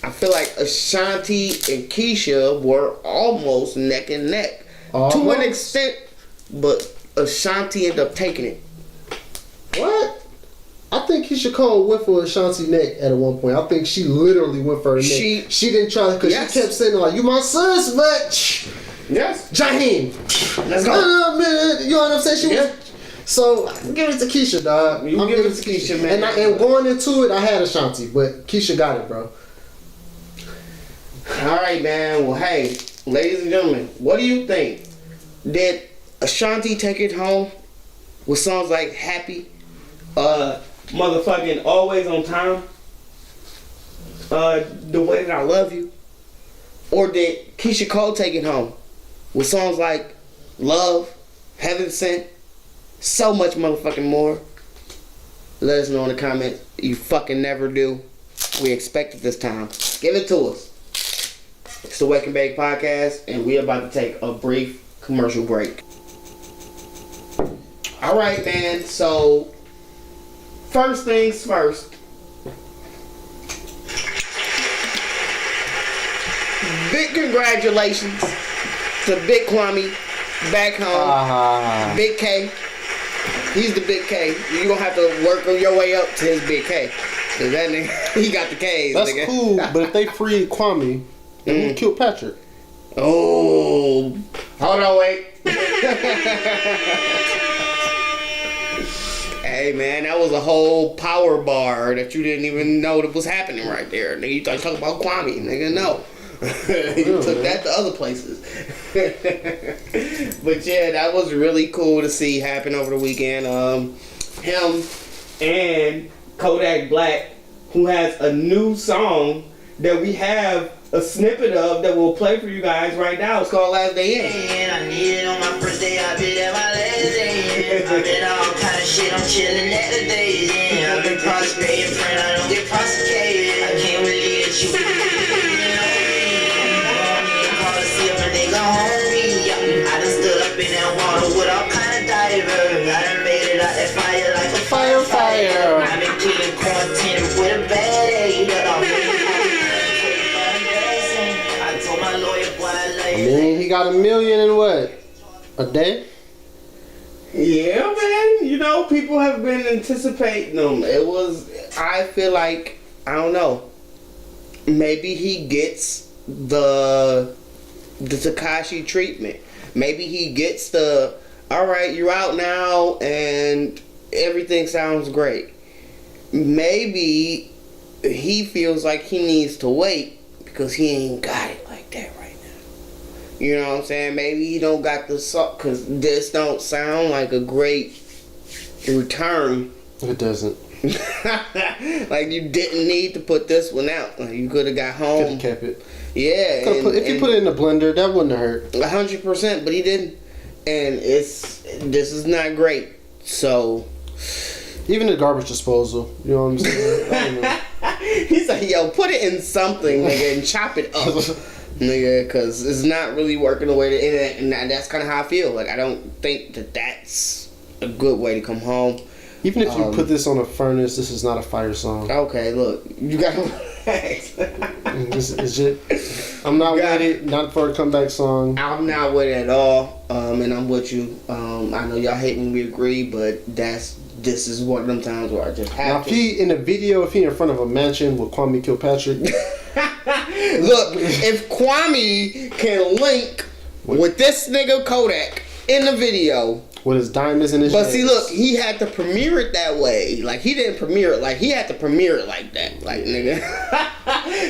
Speaker 1: I feel like Ashanti and Keyshia were almost neck and neck to an extent, but Ashanti ended up taking it.
Speaker 2: What? I think Keyshia Cole went for Ashanti neck at one point. I think she literally went for her neck. She didn't try because she kept saying like, "You my sis, but."
Speaker 1: Yes.
Speaker 2: Jaheim.
Speaker 1: Let's go.
Speaker 2: You know what I'm saying? She was. So give it to Keyshia, dog.
Speaker 1: I'm giving it to Keyshia, man.
Speaker 2: And going into it, I had Ashanti, but Keyshia got it, bro.
Speaker 1: All right, man. Well, hey, ladies and gentlemen, what do you think? Did Ashanti take it home with songs like "Happy," motherfucking "Always on Time," "The Way That I Love You," or did Keyshia Cole take it home with songs like "Love," "Heaven Sent," so much motherfucking more? Let us know in the comments. You fucking never do. We expect it this time. Give it to us. It's the Wake and Bake Podcast, and we're about to take a brief commercial break. All right, man. So, first things first. Big congratulations to Big Kwame back home. Big K. He's the Big K. You're going to have to work on your way up to his Big K. Cause that nigga, he got the K's.
Speaker 2: That's
Speaker 1: nigga.
Speaker 2: Cool, but if they free Kwame, then who killed Patrick?
Speaker 1: Oh. Hold on, wait. Hey, man, that was a whole power bar that you didn't even know that was happening right there. Nigga, you talking about Kwame. Nigga, no. You took that to other places. But yeah, that was really cool to see happen over the weekend. Him and Kodak Black, who has a new song that we have a snippet of that we'll play for you guys right now. It's called Last Day In.
Speaker 3: I need it on my first day, I be there my last day in. I've been all kind of shit, I'm chilling at the days in. I've been prosperating, friend, I don't get prosecuted. I can't believe that you know me. Call to see if a nigga homie. I done stood up in that water with all kind of divers. I done made it out that fire like a fire. I've been cleaning quarantine with a bad aid.
Speaker 2: I mean, he got $1 million in what? A day?
Speaker 1: Yeah, man. You know, people have been anticipating him. I feel like, I don't know. Maybe he gets the Tekashi treatment. Maybe he gets the, all right, you're out now and everything sounds great. Maybe he feels like he needs to wait because he ain't got it like that right now. You know what I'm saying? Maybe he don't got the song because this don't sound like a great return.
Speaker 2: It doesn't.
Speaker 1: Like you didn't need to put this one out. Like you could have got home.
Speaker 2: Could have kept it.
Speaker 1: Yeah.
Speaker 2: If you put it in the blender, that wouldn't have hurt.
Speaker 1: 100%, but he didn't. And this is not great. So
Speaker 2: even the garbage disposal, you know what I'm saying? I don't know.
Speaker 1: He's like, yo, put it in something, nigga, and chop it up, nigga, because it's not really working the way that, and that's kind of how I feel. Like, I don't think that that's a good way to come home.
Speaker 2: Even if you put this on a furnace, this is not a fire song.
Speaker 1: Okay, look, you got to relax.
Speaker 2: This is it. I'm not with it. Not for a comeback song.
Speaker 1: I'm not with it at all, and I'm with you. I know y'all hate when we agree, but this is one of them times where I just have
Speaker 2: now,
Speaker 1: to.
Speaker 2: if he in a video, if he in front of a mansion with Kwame Kilpatrick.
Speaker 1: Look, if Kwame can link with this nigga Kodak in the video.
Speaker 2: With his diamonds in his
Speaker 1: But
Speaker 2: hands.
Speaker 1: see, look, he had to premiere it that way. Like, he didn't premiere it. Like, he had to premiere it like that. Like, nigga.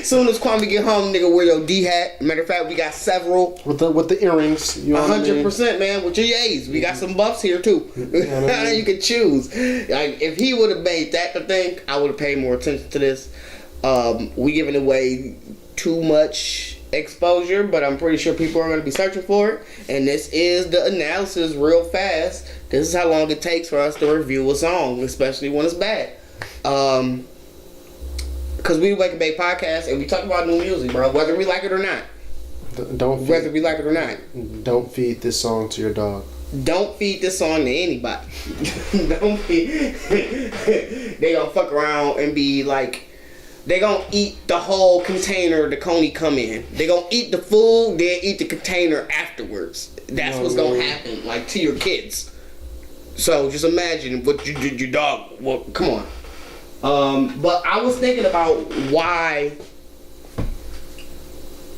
Speaker 1: Soon as Kwame get home, nigga, wear your D hat. Matter of fact, we got several.
Speaker 2: With the earrings. You know
Speaker 1: 100%, man. With your yays. We got some buffs here, too. You can choose. Like, if he would have made that the thing, I would have paid more attention to this. We giving away too much exposure, but I'm pretty sure people are going to be searching for it. And this is the analysis real fast. This is how long it takes for us to review a song, especially when it's bad. Because we Wake and Bake podcast and we talk about new music, bro, whether we like it or not. Whether we like it or not.
Speaker 2: Don't feed this song to your dog.
Speaker 1: Don't feed this song to anybody. Don't feed. They gonna fuck around and be like, they gonna eat the whole container the coney come in. They gonna eat the food, then eat the container afterwards. That's what's gonna happen, like, to your kids. So just imagine what you did your dog. Well, come on. But I was thinking about why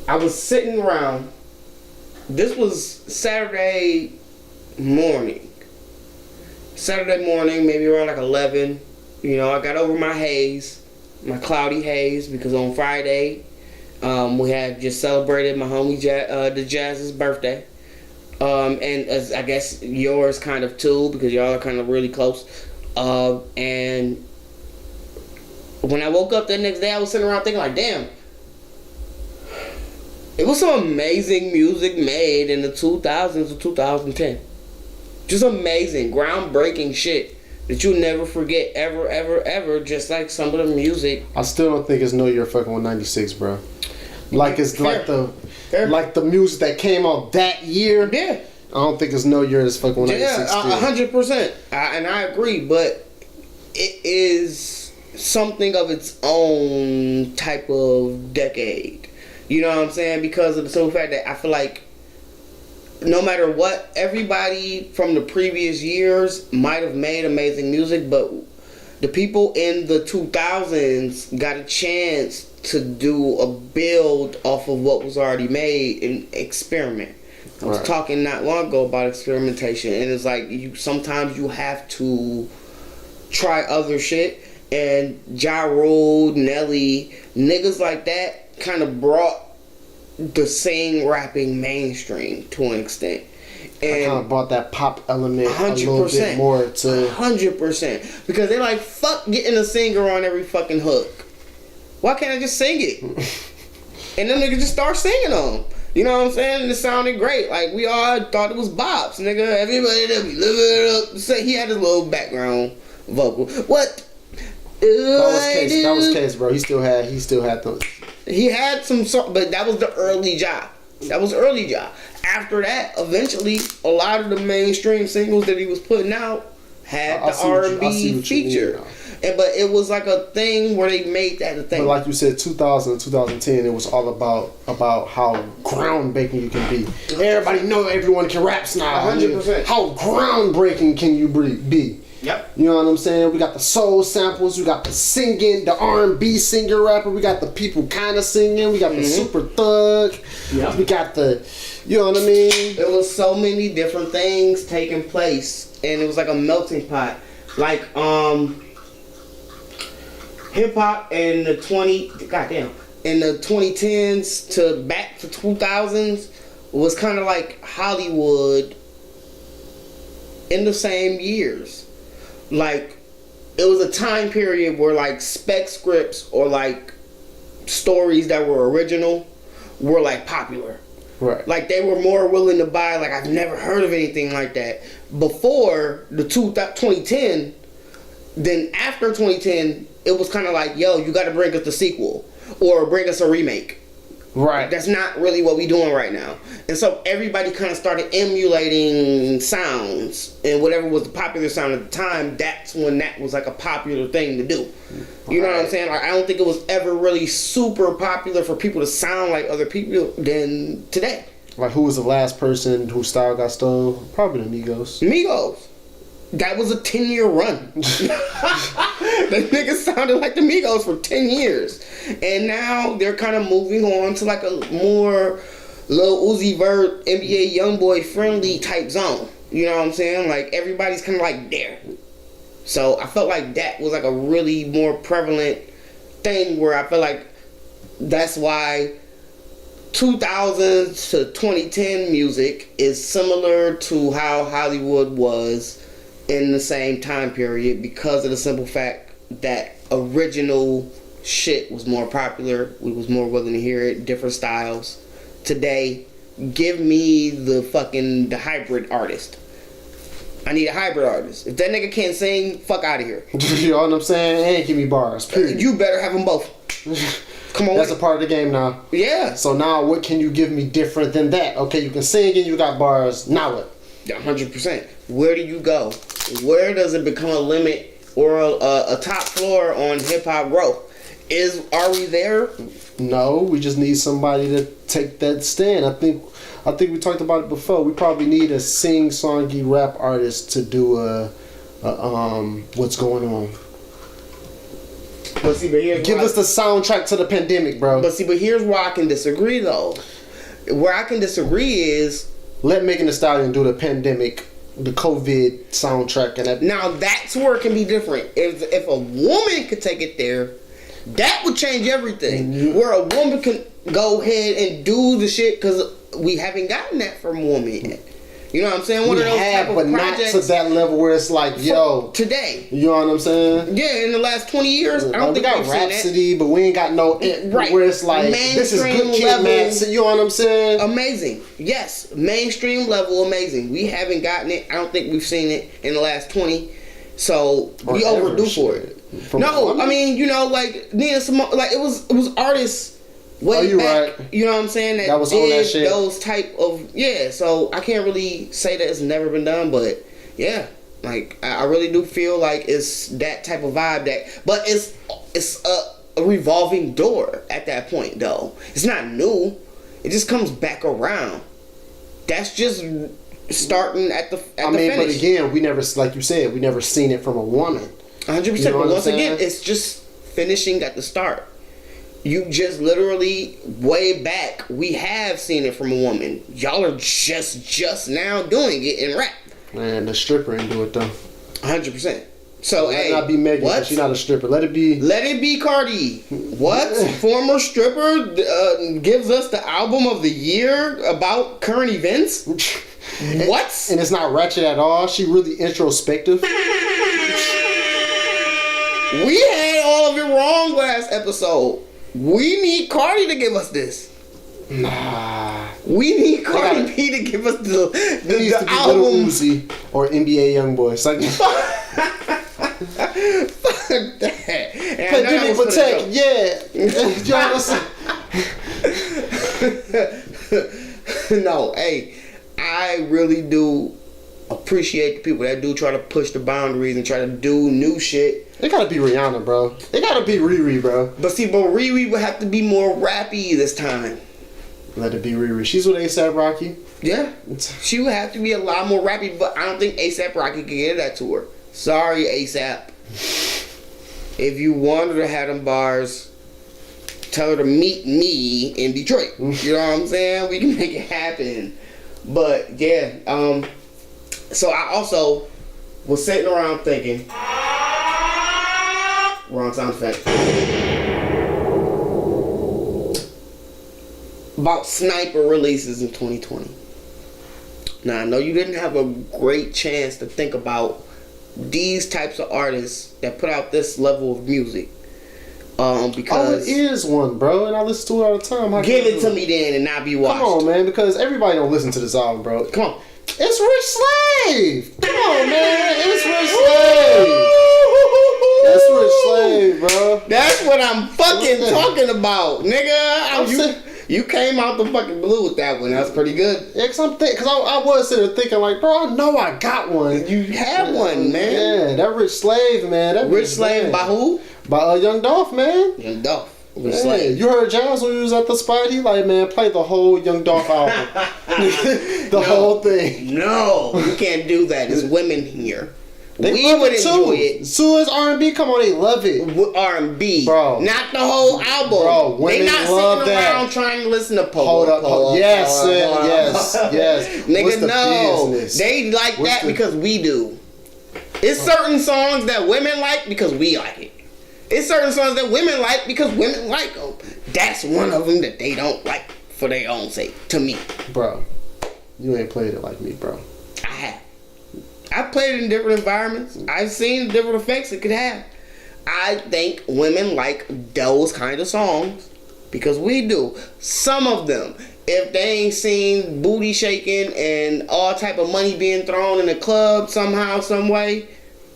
Speaker 1: I was sitting around. This was Saturday morning, maybe around like 11. You know, I got over my haze. My cloudy haze, because on Friday we had just celebrated my homie the Jazz's birthday, and as I guess yours kind of too, because y'all are kind of really close. And when I woke up the next day, I was sitting around thinking like, damn, it was some amazing music made in the 2000s to 2010. Just amazing, groundbreaking shit that you'll never forget, ever, ever, ever. Just like some of the music.
Speaker 2: I still don't think it's No You're Fucking with 96, bro. Like it's
Speaker 1: Fair.
Speaker 2: like the music that came out that year.
Speaker 1: Yeah.
Speaker 2: I don't think it's No You're Fucking with 96.
Speaker 1: Yeah, 100%. And I agree, but it is something of its own type of decade. You know what I'm saying? Because of the simple fact that I feel like no matter what, everybody from the previous years might have made amazing music, but the people in the 2000s got a chance to do a build off of what was already made and experiment. I was talking not long ago about experimentation, and it's like sometimes you have to try other shit. And Ja Rule, Nelly, niggas like that kind of brought the sing rapping mainstream to an extent. And
Speaker 2: I kind of brought that pop element 100%, a little bit more to
Speaker 1: 100%, because they're like, fuck getting a singer on every fucking hook. Why can't I just sing it? And then niggas just start singing them. You know what I'm saying? And it sounded great. Like, we all thought it was bops, nigga. Everybody that be living it up. So he had his little background vocal. What?
Speaker 2: That was Case, bro. He still had those.
Speaker 1: He had some song, but that was the early job. After that, eventually, a lot of the mainstream singles that he was putting out had the R&B feature. But it was like a thing where they made that a thing.
Speaker 2: But like you said, 2000, 2010, it was all about how groundbreaking you can be. Everybody know everyone can rap now.
Speaker 1: 100%.
Speaker 2: How groundbreaking can you be?
Speaker 1: Yep.
Speaker 2: You know what I'm saying? We got the soul samples, we got the singing, the R&B singer rapper, we got the people kind of singing, we got the super thug, we got the, you know what I mean?
Speaker 1: There was so many different things taking place, and it was like a melting pot. Like, hip hop in the 2010s to back to 2000s was kind of like Hollywood in the same years. Like, it was a time period where like spec scripts or like stories that were original were like popular.
Speaker 2: Right.
Speaker 1: Like, they were more willing to buy, like, I've never heard of anything like that. Before the 2010, then after 2010, it was kind of like, yo, you got to bring us the sequel or bring us a remake.
Speaker 2: Right.
Speaker 1: That's not really what we doing right now. And so everybody kind of started emulating sounds, and whatever was the popular sound at the time, that's when that was like a popular thing to do. You know what I'm saying? Like, I don't think it was ever really super popular for people to sound like other people than today.
Speaker 2: Like, who was the last person whose style got stolen? Probably the Migos.
Speaker 1: Migos. That was a 10-year run. The niggas sounded like the Migos for 10 years. And now they're kind of moving on to like a more Lil Uzi Vert, NBA Youngboy friendly type zone. You know what I'm saying? Like, everybody's kind of like there. So I felt like that was like a really more prevalent thing where I feel like that's why 2000s to 2010 music is similar to how Hollywood was in the same time period, because of the simple fact that original shit was more popular. We was more willing to hear it, different styles. Today, give me the hybrid artist. I need a hybrid artist. If that nigga can't sing, fuck out of here.
Speaker 2: You know what I'm saying? And give me bars. Period.
Speaker 1: You better have them both. Come on.
Speaker 2: That's a part of the game now.
Speaker 1: Yeah.
Speaker 2: So now what can you give me different than that? Okay, you can sing and you got bars. Now what?
Speaker 1: 100%. Where do you go? Where does it become a limit or a top floor on hip hop growth? Are we there?
Speaker 2: No, we just need somebody to take that stand. I think we talked about it before. We probably need a sing-songy rap artist to do what's going on.
Speaker 1: But see, but here's
Speaker 2: Give us the soundtrack to the pandemic, bro.
Speaker 1: But here's where I can disagree, though. Where I can disagree is,
Speaker 2: let Megan Thee Stallion do the pandemic, the COVID soundtrack, and that.
Speaker 1: Now that's where it can be different. If a woman could take it there, that would change everything. Mm-hmm. Where a woman can go ahead and do the shit, because we haven't gotten that from a woman yet. You know what I'm saying?
Speaker 2: One of those type of but not to that level where it's like, yo,
Speaker 1: today.
Speaker 2: You know what I'm saying?
Speaker 1: Yeah, in the last 20 years, I don't think
Speaker 2: we got
Speaker 1: we've
Speaker 2: Rhapsody,
Speaker 1: seen that.
Speaker 2: But we ain't got no
Speaker 1: right.
Speaker 2: Where it's like, this is good kid, man. So, you know what I'm saying?
Speaker 1: Amazing. Yes, mainstream level, amazing. We haven't gotten it. I don't think we've seen it in the last 20. So we overdue for it. No, I mean, you know, like Nina Simone, like it was artists. Way back, right. You know what I'm saying? That
Speaker 2: was
Speaker 1: did
Speaker 2: on that shit.
Speaker 1: Those type of so I can't really say that it's never been done, but yeah, like I really do feel like it's that type of vibe but it's a revolving door at that point though. It's not new. It just comes back around. That's just starting at the finish.
Speaker 2: But again, we never, like you said, we never seen it from a woman.
Speaker 1: 100%. But once again, it's just finishing at the start. You just literally, way back, we have seen it from a woman. Y'all are just now doing it in rap.
Speaker 2: Man, the stripper ain't do it though.
Speaker 1: 100%. So,
Speaker 2: let it not be Megan, but she's not a stripper. Let it be Cardi.
Speaker 1: What? Former stripper gives us the album of the year about current events? What?
Speaker 2: And it's not ratchet at all. She really introspective.
Speaker 1: We had all of it wrong last episode. We need Cardi to give us this.
Speaker 2: Nah.
Speaker 1: We need Cardi B to give us the album.
Speaker 2: Lil Uzi or NBA Youngboy. It's like
Speaker 1: fuck that.
Speaker 2: Pandemic Protect, yeah. You know
Speaker 1: No, hey, I really do appreciate the people that do try to push the boundaries and try to do new shit.
Speaker 2: It gotta be Rihanna, bro. It gotta be Riri, bro.
Speaker 1: But Riri would have to be more rappy this time.
Speaker 2: Let it be Riri. She's with A$AP Rocky.
Speaker 1: Yeah. She would have to be a lot more rappy, but I don't think A$AP Rocky could get that to her. Sorry, A$AP. If you want her to have them bars, tell her to meet me in Detroit. You know what I'm saying? We can make it happen. But yeah, so I also was sitting around thinking, wrong sound effect. About sniper releases in 2020. Now, I know you didn't have a great chance to think about these types of artists that put out this level of music. Because
Speaker 2: it is one, bro, and I listen to it all the time.
Speaker 1: Give it to me then and not be watched.
Speaker 2: Come on, man, because everybody don't listen to this album, bro.
Speaker 1: Come on.
Speaker 2: It's Rich Slave. Come on, man. It's Rich Slave. That's Rich Slave, bro.
Speaker 1: That's what I'm fucking talking about, nigga. You came out the fucking blue with that one. That's pretty good.
Speaker 2: Yeah, cause I was sitting there thinking like, bro, I know I got one.
Speaker 1: You have one, man.
Speaker 2: Yeah, that Rich Slave, man. That
Speaker 1: Rich Slave by who?
Speaker 2: By Young Dolph, man.
Speaker 1: Young Dolph.
Speaker 2: Yeah, you heard Giles when he was at the spot? He like, man, play the whole Young Dolph album. the whole thing.
Speaker 1: No, you can't do that. There's women here.
Speaker 2: We
Speaker 1: would
Speaker 2: would
Speaker 1: enjoy it.
Speaker 2: So is R&B. Come on, they love it.
Speaker 1: R&B,
Speaker 2: bro.
Speaker 1: Not the whole album.
Speaker 2: Bro,
Speaker 1: they
Speaker 2: women
Speaker 1: not
Speaker 2: love
Speaker 1: sitting
Speaker 2: that.
Speaker 1: around trying to listen to Poe.
Speaker 2: Hold up. Yes.
Speaker 1: Nigga,
Speaker 2: What's the
Speaker 1: no.
Speaker 2: business?
Speaker 1: They like that because we do. It's certain songs that women like because we like it. It's certain songs that women like because women like them. That's one of them that they don't like for their own sake, to me.
Speaker 2: Bro, you ain't played it like me, bro.
Speaker 1: I have. I've played it in different environments. I've seen different effects it could have. I think women like those kind of songs because we do. Some of them, if they ain't seen booty shaking and all type of money being thrown in the club somehow, some way,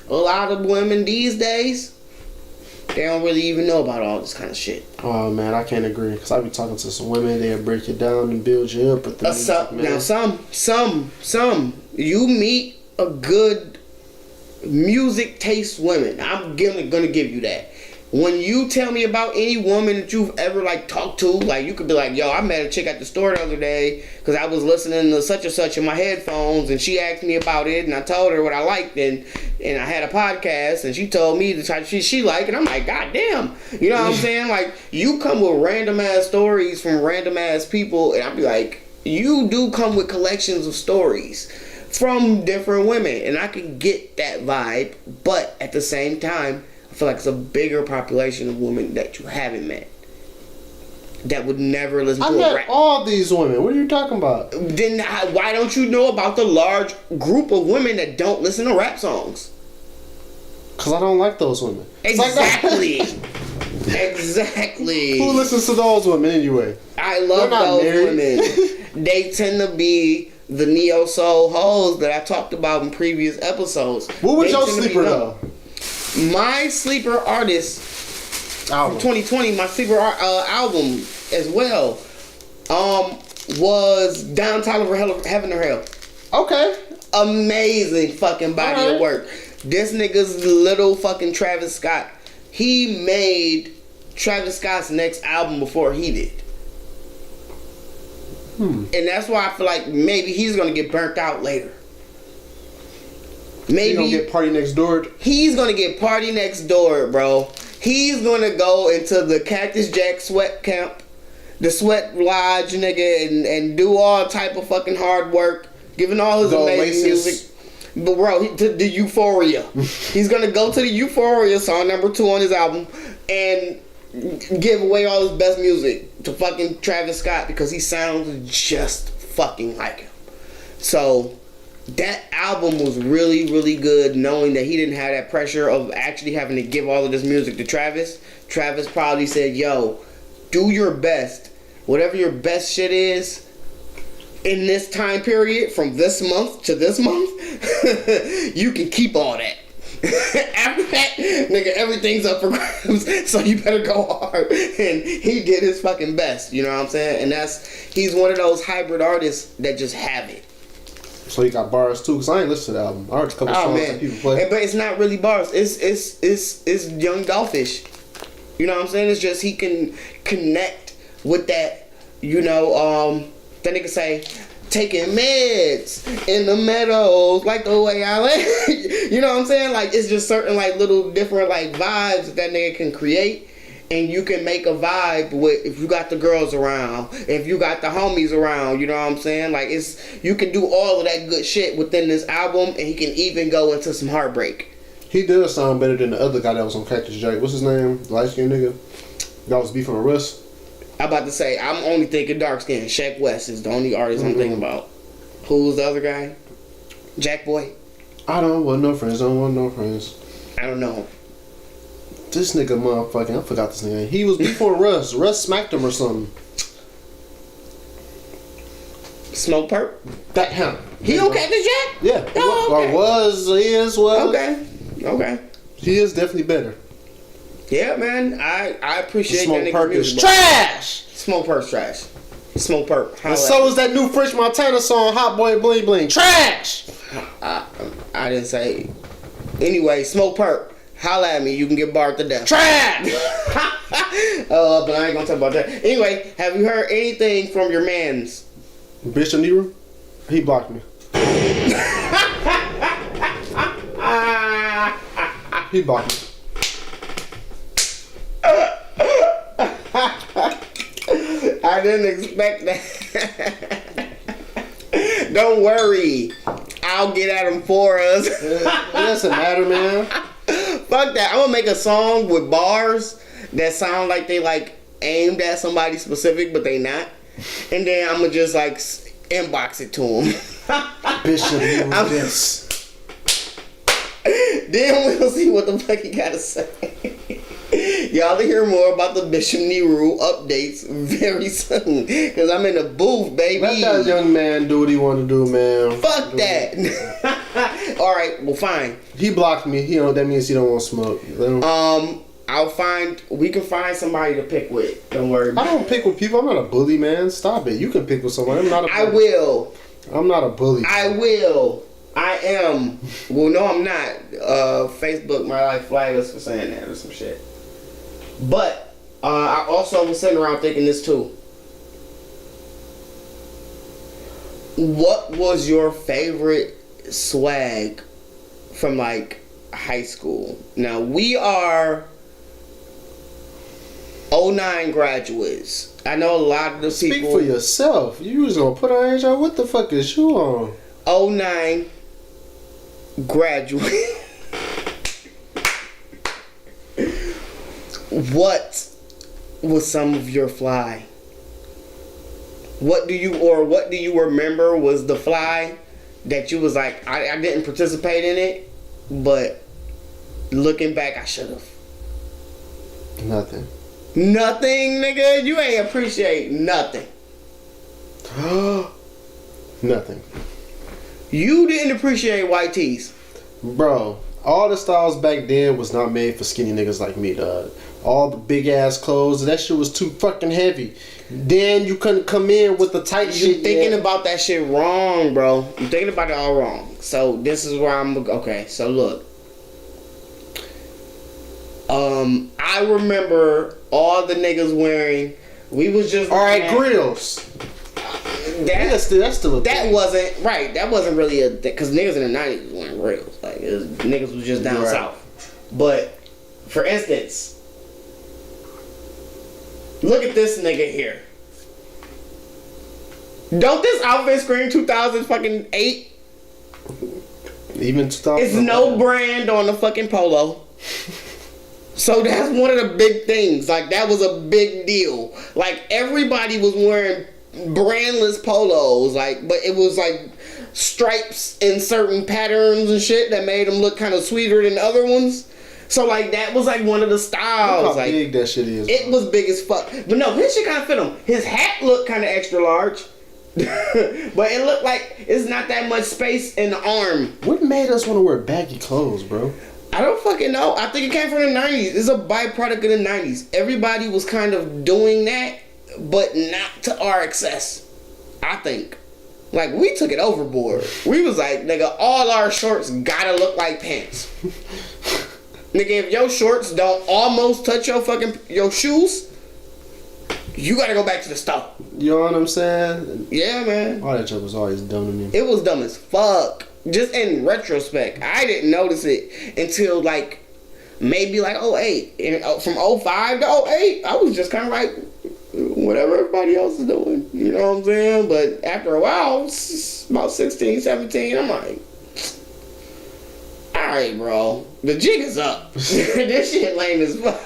Speaker 1: a lot of women these days, they don't really even know about all this kind of shit.
Speaker 2: Oh man, I can't agree because I be talking to some women. They'll break you down and build you up. But
Speaker 1: Now some you meet a good music taste women. I'm gonna give you that. When you tell me about any woman that you've ever like talked to, like you could be like, yo, I met a chick at the store the other day because I was listening to such and such in my headphones and she asked me about it and I told her what I liked and I had a podcast and she told me the type she liked and I'm like, god damn. You know what I'm saying? Like you come with random ass stories from random ass people and I'd be like, you do come with collections of stories from different women and I can get that vibe, but at the same time I feel like it's a bigger population of women that you haven't met that would never listen to a rap.
Speaker 2: All these women. What are you talking about?
Speaker 1: Then why don't you know about the large group of women that don't listen to rap songs?
Speaker 2: Because I don't like those women.
Speaker 1: Exactly. Exactly.
Speaker 2: Who listens to those women anyway?
Speaker 1: I love those women. They tend to be the neo soul hoes that I talked about in previous episodes.
Speaker 2: What was your sleeper though?
Speaker 1: My sleeper artist from 2020, my sleeper album as well, was Down Tyler for Heaven or Hell.
Speaker 2: Okay.
Speaker 1: Amazing fucking body of work. This nigga's little fucking Travis Scott. He made Travis Scott's next album before he did. And that's why I feel like maybe he's gonna get burnt out later. Maybe
Speaker 2: he's gonna get Party Next Door.
Speaker 1: He's gonna get Party Next Door, bro. He's gonna go into the Cactus Jack sweat camp, the sweat lodge, nigga, and do all type of fucking hard work, giving all his amazing music. But bro, to the Euphoria. He's gonna go to the Euphoria song number 2 on his album and give away all his best music to fucking Travis Scott because he sounds just fucking like him. So that album was really, really good, knowing that he didn't have that pressure of actually having to give all of this music to Travis. Travis probably said, yo, do your best. Whatever your best shit is in this time period, from this month to this month, you can keep all that. After that, nigga, everything's up for grabs, so you better go hard. And he did his fucking best, you know what I'm saying? And he's one of those hybrid artists that just have it.
Speaker 2: So he got bars too, cause I ain't listened to the album. I heard a couple songs that people play.
Speaker 1: But it's not really bars. It's Young Dolphish. You know what I'm saying? It's just he can connect with that. You know, that nigga say, taking meds in the meadows, like the way I like. You know what I'm saying? Like it's just certain like little different like vibes that nigga can create. And you can make a vibe with if you got the girls around, if you got the homies around, you know what I'm saying? Like you can do all of that good shit within this album, and he can even go into some heartbreak.
Speaker 2: He does sound better than the other guy that was on Cactus Jack. What's his name? Light skinned nigga. That was beefing with Russ.
Speaker 1: I'm about to say, I'm only thinking dark skin. Shaq West is the only artist I'm thinking about. Who was the other guy? Jack Boy?
Speaker 2: I don't want no friends. Don't want no friends.
Speaker 1: I don't know.
Speaker 2: This nigga motherfucking, I forgot this name. He was before Russ. Russ smacked him or something.
Speaker 1: Smoke Perp?
Speaker 2: That him.
Speaker 1: He on Cactus Jack?
Speaker 2: Yeah.
Speaker 1: Oh, okay.
Speaker 2: Was.
Speaker 1: Okay.
Speaker 2: He is definitely better.
Speaker 1: Yeah, man. I appreciate
Speaker 2: Smoke
Speaker 1: that
Speaker 2: Perp
Speaker 1: nigga
Speaker 2: is
Speaker 1: music.
Speaker 2: trash.
Speaker 1: Smoke Perp's trash. Smoke Perp.
Speaker 2: And so is that new French Montana song, Hot Boy Bling Bling. Trash.
Speaker 1: I didn't say. Anyway, Smoke Perp. Holla at me. You can get barred to death.
Speaker 2: Trash.
Speaker 1: But I ain't gonna talk about that. Anyway, have you heard anything from your mans?
Speaker 2: Bishop Nehru? He blocked me. He blocked me.
Speaker 1: I didn't expect that. Don't worry. I'll get at him for us.
Speaker 2: It doesn't matter, man.
Speaker 1: Fuck that. I'm gonna make a song with bars that sound like they like aimed at somebody specific, but they not. And then I'm gonna just like inbox it to him.
Speaker 2: Bishop Nehru this.
Speaker 1: Then we'll see what the fuck he gotta say. Y'all will hear more about the Bishop Nehru updates very soon. Cause I'm in the booth, baby.
Speaker 2: Let that young man do what he want to do, man.
Speaker 1: Fuck that. Alright, well fine.
Speaker 2: He blocked me. That means he don't want to smoke.
Speaker 1: We can find somebody to pick with. Don't worry.
Speaker 2: I don't pick with people. I'm not a bully, man. Stop it. You can pick with someone. I'm not a bully.
Speaker 1: I will.
Speaker 2: I'm not a bully.
Speaker 1: I will. I am. Well, no, I'm not. Facebook might like flag us for saying that or some shit. But I also was sitting around thinking this too. What was your favorite swag from like high school? Now we are 09 graduates. I know a lot of the
Speaker 2: Speak
Speaker 1: people.
Speaker 2: for yourself. You was gonna put our age on. What the fuck is you on?
Speaker 1: 09 graduate. What was some of your fly? What do you remember was the fly that you was like, I didn't participate in it, but looking back, I should have.
Speaker 2: Nothing.
Speaker 1: Nothing, nigga. You ain't appreciate nothing.
Speaker 2: Nothing.
Speaker 1: You didn't appreciate white tees.
Speaker 2: Bro, all the styles back then was not made for skinny niggas like me, dog. All the big ass clothes, that shit was too fucking heavy. Then you couldn't come in with the tight shit.
Speaker 1: You're thinking about that shit wrong, bro. You're thinking about it all wrong. So this is where I'm okay. So look, I remember all the niggas wearing. We was just
Speaker 2: all right, grills. That's still a thing.
Speaker 1: That wasn't right. That wasn't really a thing because niggas in the 90s was wearing grills. Like niggas was just down south. But for instance, look at this nigga here. Don't this outfit scream 2008?
Speaker 2: Even 2000.
Speaker 1: It's no brand on the fucking polo. So that's one of the big things. Like that was a big deal. Like everybody was wearing brandless polos. Like, but it was like stripes in certain patterns and shit that made them look kind of sweeter than other ones. So like that was like one of the styles.
Speaker 2: Look how
Speaker 1: like
Speaker 2: big that shit is.
Speaker 1: It was big as fuck. But no, his shit kind of fit him. His hat looked kind of extra large. But it looked like it's not that much space in the arm.
Speaker 2: What made us want to wear baggy clothes, bro?
Speaker 1: I don't fucking know. I think it came from the 90s. It's a byproduct of the 90s. Everybody was kind of doing that, but not to our excess. I think. Like, we took it overboard. We was like, nigga, all our shorts gotta look like pants. Nigga, if your shorts don't almost touch your shoes, you gotta go back to the store.
Speaker 2: You know what I'm saying?
Speaker 1: Yeah, man.
Speaker 2: All that shit was always dumb to me.
Speaker 1: It was dumb as fuck. Just in retrospect, I didn't notice it until like maybe like 08. And from 05 to 08, I was just kind of like whatever everybody else is doing. You know what I'm saying? But after a while, about 16, 17, I'm like, all alright, bro. The jig is up. This shit lame as fuck.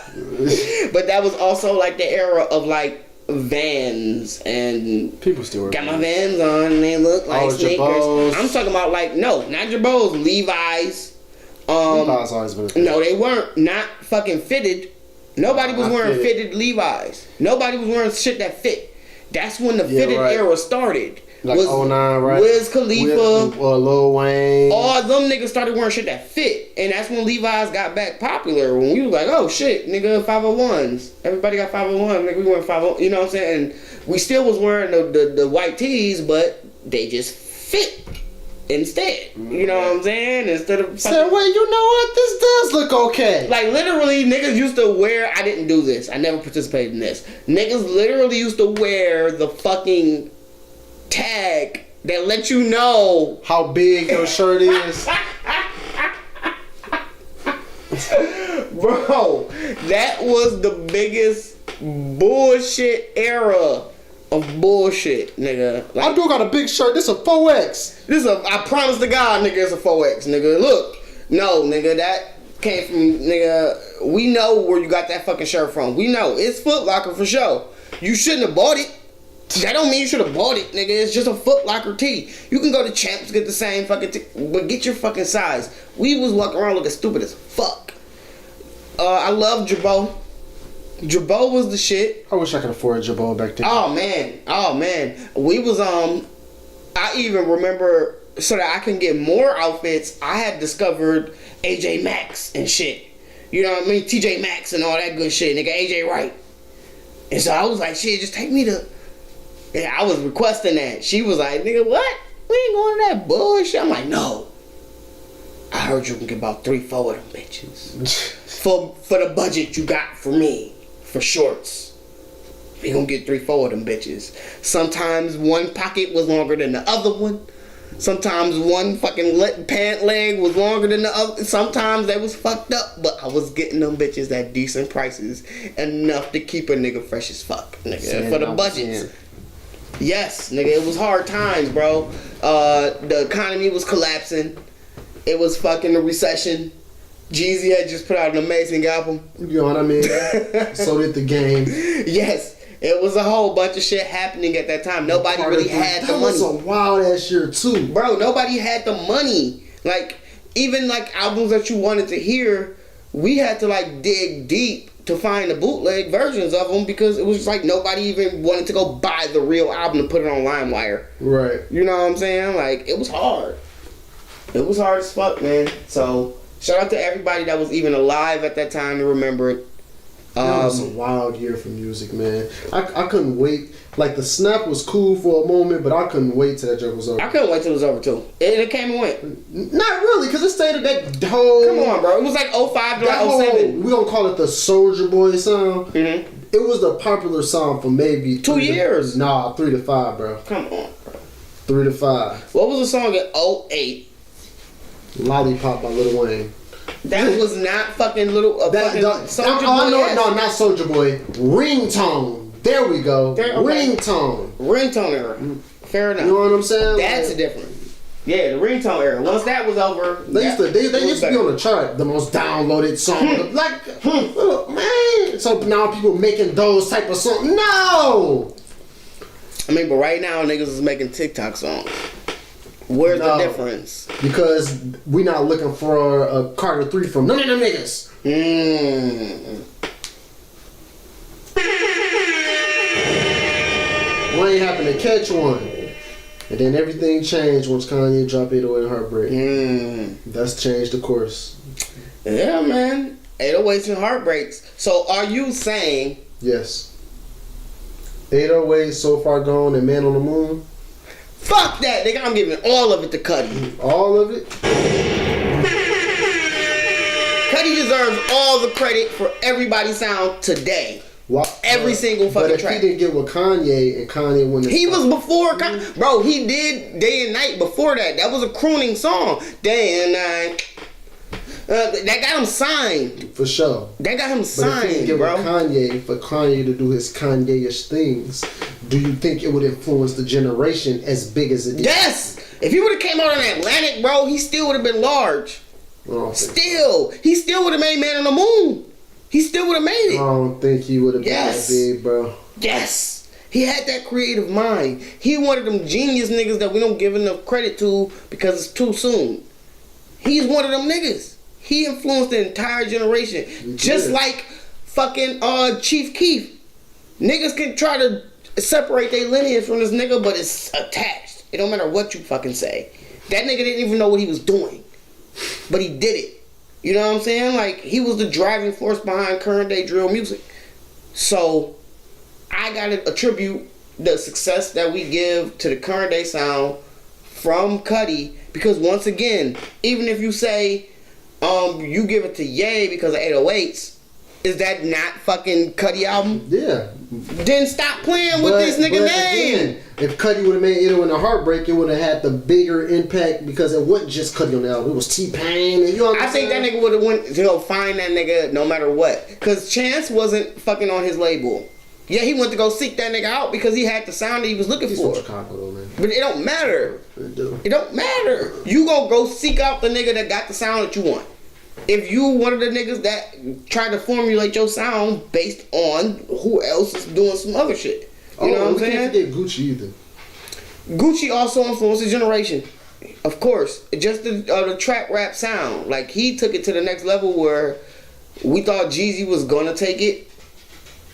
Speaker 1: But that was also like the era of like Vans and
Speaker 2: people still
Speaker 1: got my Vans on and they look like sneakers.
Speaker 2: Jabos.
Speaker 1: I'm talking about like not Jabos, Levi's.
Speaker 2: Levi's always been a thing.
Speaker 1: No, they weren't not fucking fitted. Nobody was wearing fitted Levi's. Nobody was wearing shit that fit. That's when the fitted era started.
Speaker 2: Like 09, right?
Speaker 1: Wiz Khalifa,
Speaker 2: Lil Wayne.
Speaker 1: all them niggas started wearing shit that fit. And that's when Levi's got back popular. When we was like, oh shit, nigga, 501s. Everybody got 501. Nigga, we wearing 501. You know what I'm saying? And we still was wearing the white tees, but they just fit instead. You know what I'm saying? Instead of
Speaker 2: Say, wait, you know what? This does look okay.
Speaker 1: like literally niggas used to wear, I didn't do this. I never participated in this. Niggas literally used to wear the fucking tag that let you know
Speaker 2: how big your shirt is.
Speaker 1: Bro, that was the biggest bullshit era of bullshit, nigga. Like,
Speaker 2: I do got a big shirt. This a 4X.
Speaker 1: I promise to God, nigga, it's a 4X, nigga. Look, no, nigga, that came from, nigga, we know where you got that fucking shirt from. We know. It's Foot Locker for sure. You shouldn't have bought it. That don't mean you should have bought it, nigga. It's just a Foot Locker tee. You can go to Champs, get the same fucking tee, but get your fucking size. We was walking around looking stupid as fuck. I love Jabot. Jabot was the shit.
Speaker 2: I wish I could afford a Jabot back then.
Speaker 1: Oh man. We was I even remember, so that I can get more outfits, I had discovered AJ Maxx and shit. You know what I mean? TJ Maxx and all that good shit, nigga. AJ Wright. And so I was like, shit, just take me to. Yeah, I was requesting that. She was like, nigga, what? We ain't going to that bullshit. I'm like, no. I heard you can get about 3-4 of them bitches. for the budget you got for me. For shorts. We gonna get 3-4 of them bitches. Sometimes one pocket was longer than the other one. Sometimes one fucking pant leg was longer than the other. Sometimes they was fucked up. But I was getting them bitches at decent prices. Enough to keep a nigga fresh as fuck. Nigga, for the budgets. Yes, nigga, it was hard times, bro. The economy was collapsing. It was fucking a recession. Jeezy had just put out an amazing album.
Speaker 2: You know what I mean? So did the game.
Speaker 1: Yes, it was a whole bunch of shit happening at that time. Nobody really had the money.
Speaker 2: That was a wild ass year too.
Speaker 1: Bro, nobody had the money. Like, even like albums that you wanted to hear, we had to like dig deep to find the bootleg versions of them because it was just like nobody even wanted to go buy the real album and put it on LimeWire.
Speaker 2: Right.
Speaker 1: You know what I'm saying? Like, it was hard. It was hard as fuck, man. So, shout out to everybody that was even alive at that time to remember it.
Speaker 2: That was a wild year for music, man. I couldn't wait. Like, the snap was cool for a moment, but I couldn't wait till that joke was over.
Speaker 1: I couldn't wait till it was over, too. And it came and went.
Speaker 2: Not really, because it stayed at that whole...
Speaker 1: Come on, bro. It was like 05 to like 07.
Speaker 2: We gonna call it the Soulja Boy sound.
Speaker 1: Mm-hmm.
Speaker 2: It was the popular sound for maybe...
Speaker 1: 2 years.
Speaker 2: 3 to 5, bro.
Speaker 1: Come on, bro.
Speaker 2: 3 to 5.
Speaker 1: What was the song in 08?
Speaker 2: Lollipop by Lil Wayne.
Speaker 1: That was not fucking little.
Speaker 2: Soulja Boy. No, not Soulja Boy. Ringtone. There we go.
Speaker 1: Okay. Ringtone era. Fair enough.
Speaker 2: You know what I'm saying?
Speaker 1: That's a different. Yeah, the ringtone era. Once that was over,
Speaker 2: they used to be on the chart. The most downloaded song. Man. So now people making those type of songs. No.
Speaker 1: I mean, but right now niggas is making TikTok songs. Where's the difference? Because
Speaker 2: we not looking for a Carter 3 from none of them niggas. We ain't happen to catch one. And then everything changed once Kanye dropped 808 and Heartbreak. That's changed the course.
Speaker 1: Yeah, man. 808s and Heartbreaks. So are you saying...
Speaker 2: Yes. 808, So Far Gone, and Man on the Moon.
Speaker 1: Fuck that, nigga. I'm giving all of it to Cudi.
Speaker 2: All of it?
Speaker 1: Cudi deserves all the credit for everybody's sound today. Every single fucking track.
Speaker 2: But if he didn't get with Kanye and Kanye wouldn't...
Speaker 1: He was before Kanye. Bro, he did Day and Night before that. That was a crooning song. Day and Night. That got him signed.
Speaker 2: For sure.
Speaker 1: That got him signed,
Speaker 2: but if he didn't get
Speaker 1: bro.
Speaker 2: with Kanye, for Kanye to do his Kanye-ish things, do you think it would influence the generation as big as it did?
Speaker 1: Yes! If he would have came out on Atlantic, bro, he still would have been large. Still, he still would have made Man on the Moon. He still would have made it.
Speaker 2: I don't think he would have been that big, bro.
Speaker 1: Yes. He had that creative mind. He one of them genius niggas that we don't give enough credit to because it's too soon. He's one of them niggas. He influenced the entire generation. Just like fucking Chief Keef. Niggas can try to separate their lineage from this nigga, but it's attached. It don't matter what you fucking say. That nigga didn't even know what he was doing. But he did it. You know what I'm saying? Like, he was the driving force behind current day drill music. So, I gotta attribute the success that we give to the current day sound from Cudi, because once again, even if you say you give it to Ye because of 808s, is that not fucking Cudi album?
Speaker 2: Yeah.
Speaker 1: Then stop playing with this nigga name.
Speaker 2: Again, if Cudi would have made It in a Heartbreak, it would have had the bigger impact because it wasn't just Cudi on the album. It was T-Pain. You know what I'm saying?
Speaker 1: I think that nigga would have went to go find that nigga no matter what. Because Chance wasn't fucking on his label. Yeah, he went to go seek that nigga out because he had the sound that he was looking
Speaker 2: He's
Speaker 1: for.
Speaker 2: from Chicago, though, man.
Speaker 1: But it don't matter. It don't matter. You gonna go seek out the nigga that got the sound that you want. If you one of the niggas that try to formulate your sound based on who else is doing some other shit. You know what I'm saying?
Speaker 2: Can't forget Gucci either.
Speaker 1: Gucci also influenced the generation. Of course. Just the trap rap sound. Like, he took it to the next level where we thought Jeezy was gonna take it,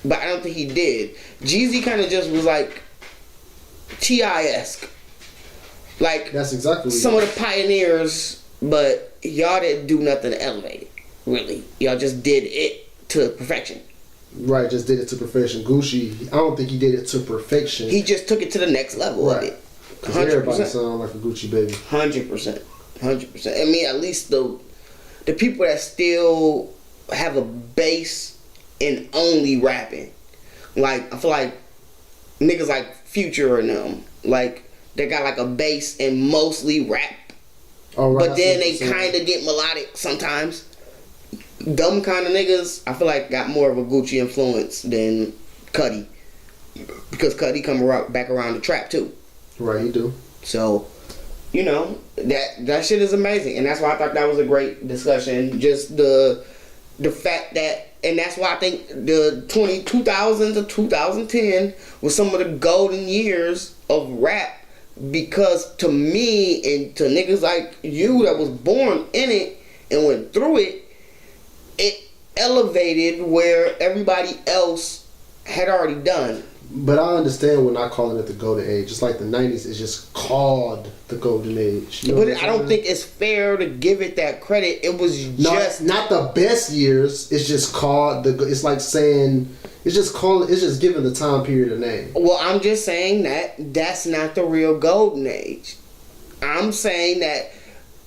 Speaker 1: but I don't think he did. Jeezy kind of just was like T.I.-esque. Like,
Speaker 2: that's exactly
Speaker 1: some of the pioneers, but y'all didn't do nothing to elevate it, really. Y'all just did it to perfection.
Speaker 2: Right, just did it to perfection. Gucci, I don't think he did it to perfection.
Speaker 1: He just took it to the next level of it.
Speaker 2: 'Cause everybody sound like a Gucci baby.
Speaker 1: 100%. 100%. I mean, at least the people that still have a base in only rapping. Like, I feel like niggas like Future and them, like, they got like a base in mostly rap. Oh, right. But then they kind of get melodic sometimes. Dumb kind of niggas, I feel like, got more of a Gucci influence than Cudi. Because Cudi come back around the trap too.
Speaker 2: Right, he do.
Speaker 1: So, you know, that shit is amazing. And that's why I thought that was a great discussion. Just the fact that, and that's why I think the 2000 to 2010 was some of the golden years of rap. Because to me and to niggas like you that was born in it and went through it, it elevated where everybody else had already done.
Speaker 2: But I understand we're not calling it the golden age. It's like the 90s is just called the golden age. You know,
Speaker 1: but I don't think it's fair to give it that credit. It was just
Speaker 2: not the best years. It's just called it's like saying it's just giving the time period a name.
Speaker 1: Well, I'm just saying that that's not the real golden age. I'm saying that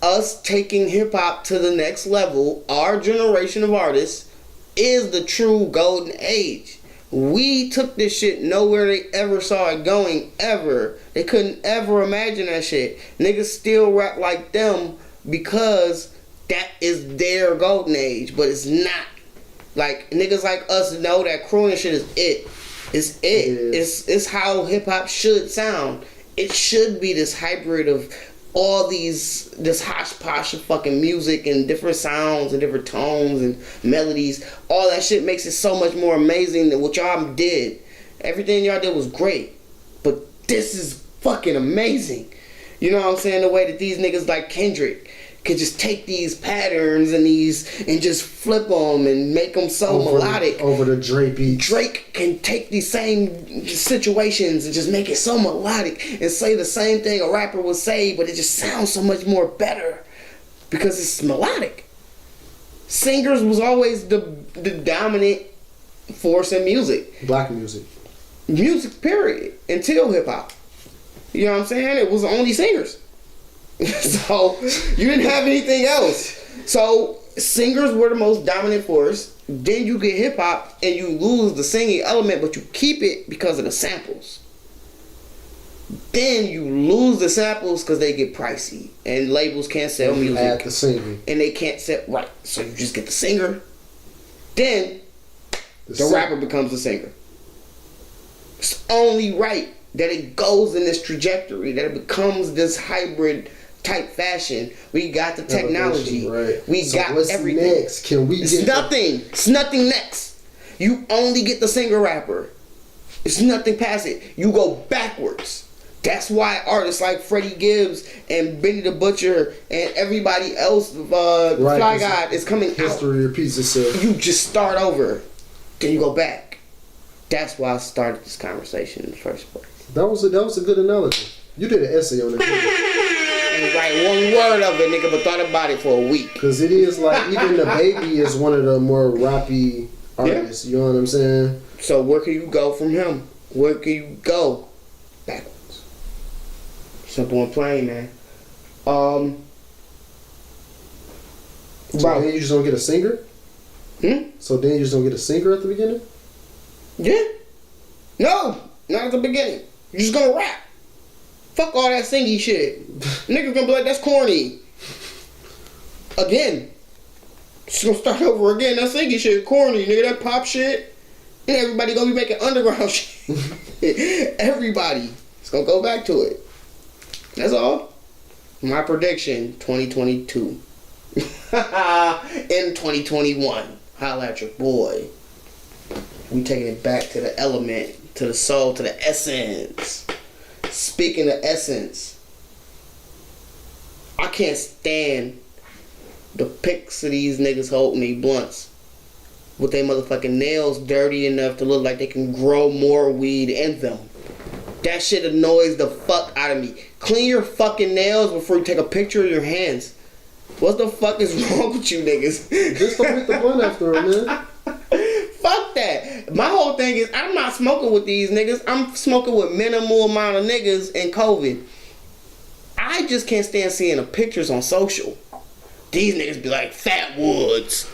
Speaker 1: us taking hip hop to the next level, our generation of artists, is the true golden age. We took this shit nowhere they ever saw it going, ever. They couldn't ever imagine that shit. Niggas still rap like them because that is their golden age, but it's not. Like, niggas like us know that crooning shit is it. It's it. It's how hip hop should sound. It should be this hybrid of all this hodgepodge of fucking music and different sounds and different tones and melodies. All that shit makes it so much more amazing than what y'all did. Everything y'all did was great, but this is fucking amazing. You know what I'm saying? The way that these niggas like Kendrick could just take these patterns and just flip them and make them so melodic.
Speaker 2: Over the Drake beats.
Speaker 1: Drake can take these same situations and just make it so melodic and say the same thing a rapper would say, but it just sounds so much more better because it's melodic. Singers was always the dominant force in music.
Speaker 2: Black music.
Speaker 1: Music, period. Until hip hop. You know what I'm saying? It was only singers. So you didn't have anything else. So singers were the most dominant force. Then you get hip hop and you lose the singing element, but you keep it because of the samples. Then you lose the samples because they get pricey and labels can't sell music.
Speaker 2: Add the singer.
Speaker 1: And they can't sell, right. So you just get the singer. Then the rapper becomes the singer. It's only right that it goes in this trajectory, that it becomes this hybrid type fashion. We got the technology.
Speaker 2: Right.
Speaker 1: We
Speaker 2: So
Speaker 1: got
Speaker 2: what's
Speaker 1: everything.
Speaker 2: next? Can we
Speaker 1: It's
Speaker 2: get
Speaker 1: nothing. It's nothing next. You only get the singer rapper. It's nothing past it. You go backwards. That's why artists like Freddie Gibbs and Benny the Butcher and everybody else, Fly God, is coming out.
Speaker 2: history repeats itself?
Speaker 1: You just start over. Then you go back. That's why I started this conversation in the first place.
Speaker 2: That was a good analogy. You did an essay on that.
Speaker 1: And write one word of it, nigga, but thought about it for a week.
Speaker 2: Because it is like, even the baby is one of the more rappy artists. You know what I'm saying?
Speaker 1: So where can you go from him? Where can you go? Backwards. Simple and plain, man.
Speaker 2: So
Speaker 1: Bro.
Speaker 2: then you just don't get a singer? So then you just don't get a singer at the beginning?
Speaker 1: Yeah. No, not at the beginning. You're just gonna rap. Fuck all that singing shit. Niggas gonna be like, that's corny. Again. Just gonna start over again. That singing shit corny, nigga. That pop shit. And everybody gonna be making underground shit. Everybody. It's gonna go back to it. That's all. My prediction, 2022. In 2021. Holla at your boy. We taking it back to the element, to the soul, to the essence. Speaking of essence, I can't stand the pics of these niggas holding these blunts with their motherfucking nails dirty enough to look like they can grow more weed in them. That shit annoys the fuck out of me. Clean your fucking nails before you take a picture of your hands. What the fuck is wrong with you niggas?
Speaker 2: Just don't hit the blunt after it, man.
Speaker 1: Fuck that. My whole thing is I'm not smoking with these niggas. I'm smoking with minimal amount of niggas in COVID. I just can't stand seeing the pictures on social. These niggas be like Fat Woods.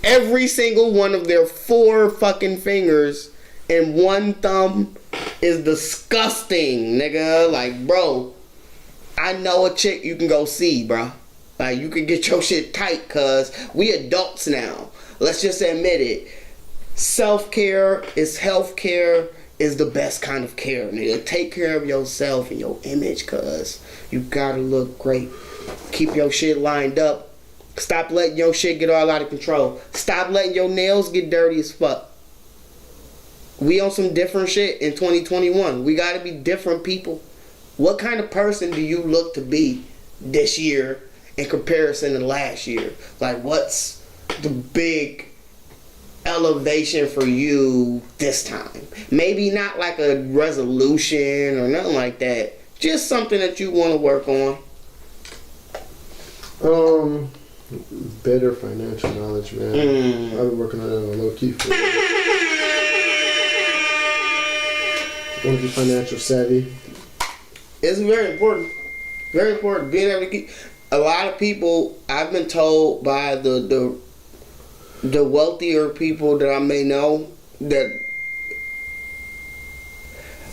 Speaker 1: Every single one of their 4 fucking fingers and 1 thumb is disgusting, nigga. Like, bro, I know a chick you can go see, bro. Like, you can get your shit tight, cuz we adults now. Let's just admit it. Self-care is health-care, is the best kind of care, nigga. Take care of yourself and your image, cuz you gotta look great. Keep your shit lined up. Stop letting your shit get all out of control. Stop letting your nails get dirty as fuck. We on some different shit in 2021. We gotta be different people. What kind of person do you look to be this year in comparison to last year? Like, what's the big elevation for you this time? Maybe not like a resolution or nothing like that. Just something that you want to work on.
Speaker 2: Better financial knowledge, man. I've been working on that on low key for want to be financial savvy.
Speaker 1: It's very important. Very important. Being able to keep. A lot of people, I've been told by the wealthier people that I may know, that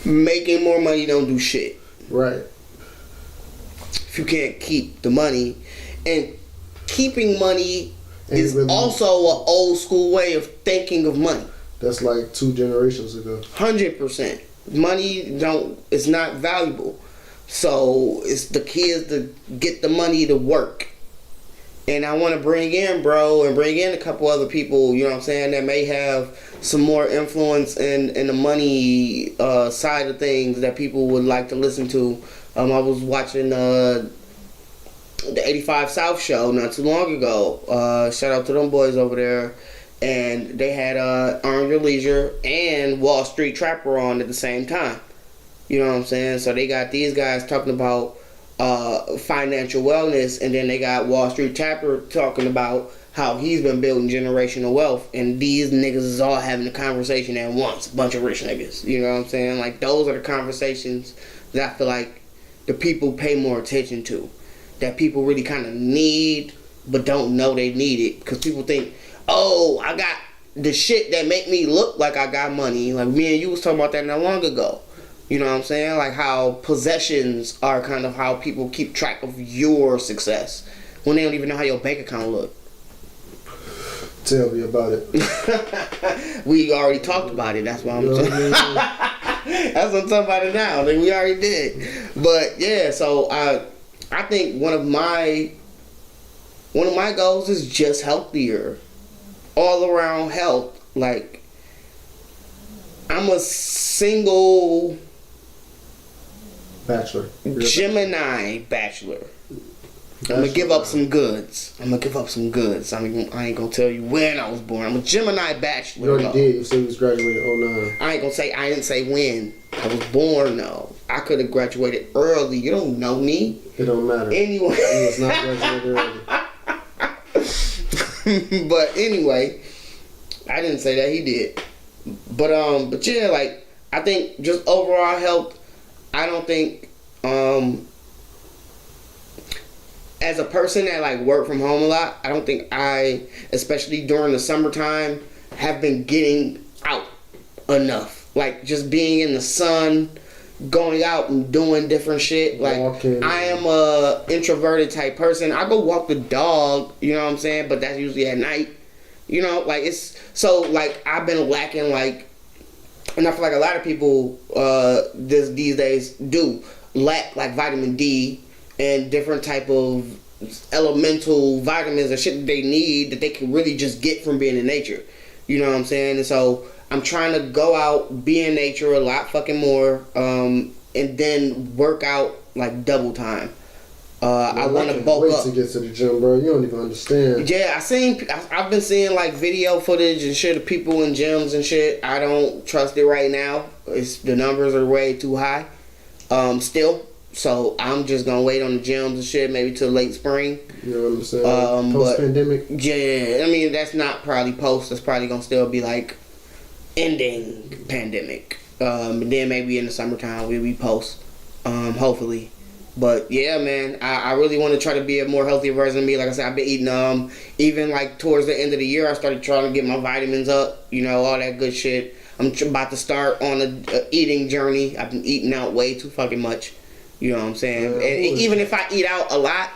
Speaker 1: making more money don't do shit.
Speaker 2: Right.
Speaker 1: If you can't keep the money. And keeping money is
Speaker 2: really,
Speaker 1: also an old school way of thinking of money.
Speaker 2: That's like 2 generations ago.
Speaker 1: 100%. Money it's not valuable. So it's the kids to get the money to work. And I want to bring in a couple other people, you know what I'm saying, that may have some more influence in the money side of things that people would like to listen to. I was watching the 85 South show not too long ago. Shout out to them boys over there. And they had Earn Your Leisure and Wall Street Trapper on at the same time. You know what I'm saying? So they got these guys talking about financial wellness, and then they got Wall Street Trapper talking about how he's been building generational wealth, and these niggas is all having a conversation at once. A bunch of rich niggas. You know what I'm saying? Like, those are the conversations that I feel like the people pay more attention to. That people really kind of need, but don't know they need it. Because people think, oh, I got the shit that make me look like I got money. Like, me and you was talking about that not long ago. You know what I'm saying? Like, how possessions are kind of how people keep track of your success when they don't even know how your bank account look.
Speaker 2: Tell me about it.
Speaker 1: We already talked about it. That's why I'm talking. That's what I'm talking about it now. Like, we already did. But yeah, so I think one of my goals is just healthier, all around health. Like, I'm a single
Speaker 2: Bachelor.
Speaker 1: Gemini bachelor. I'm gonna give up some goods. I ain't gonna tell you when I was born. I'm a Gemini bachelor.
Speaker 2: You already did. You said you was graduated in 09.
Speaker 1: I didn't say when. I was born though. I could have graduated early. You don't know me.
Speaker 2: It don't matter.
Speaker 1: Anyway.
Speaker 2: He was not graduated early.
Speaker 1: But anyway, I didn't say that, he did. But yeah, like, I think just overall health, I don't think, as a person that like work from home a lot, I don't think especially during the summertime, have been getting out enough. Like, just being in the sun, going out and doing different shit. Like,
Speaker 2: Walking.
Speaker 1: I am a introverted type person. I go walk the dog, you know what I'm saying? But that's usually at night. You know, like, it's so, like, I've been lacking, like, and I feel like a lot of people these days do lack, like, vitamin D and different type of elemental vitamins and shit that they need that they can really just get from being in nature. You know what I'm saying? And so I'm trying to go out, be in nature a lot fucking more, and then work out like double time. I want to bulk up.
Speaker 2: To get to the gym, bro. You don't even understand.
Speaker 1: Yeah, I've been seeing like video footage and shit of people in gyms and shit. I don't trust it right now. The numbers are way too high. Still. So I'm just gonna wait on the gyms and shit, maybe till late spring.
Speaker 2: You know what I'm saying? Post-pandemic.
Speaker 1: Yeah, I mean, that's not probably post. That's probably gonna still be like ending pandemic. And then maybe in the summertime we'll be post. Hopefully. But yeah, man, I really want to try to be a more healthier version of me. Like I said, I've been eating, even like towards the end of the year, I started trying to get my vitamins up, you know, all that good shit. I'm about to start on a eating journey. I've been eating out way too fucking much. You know what I'm saying?
Speaker 2: Yeah,
Speaker 1: and even if I eat out a lot,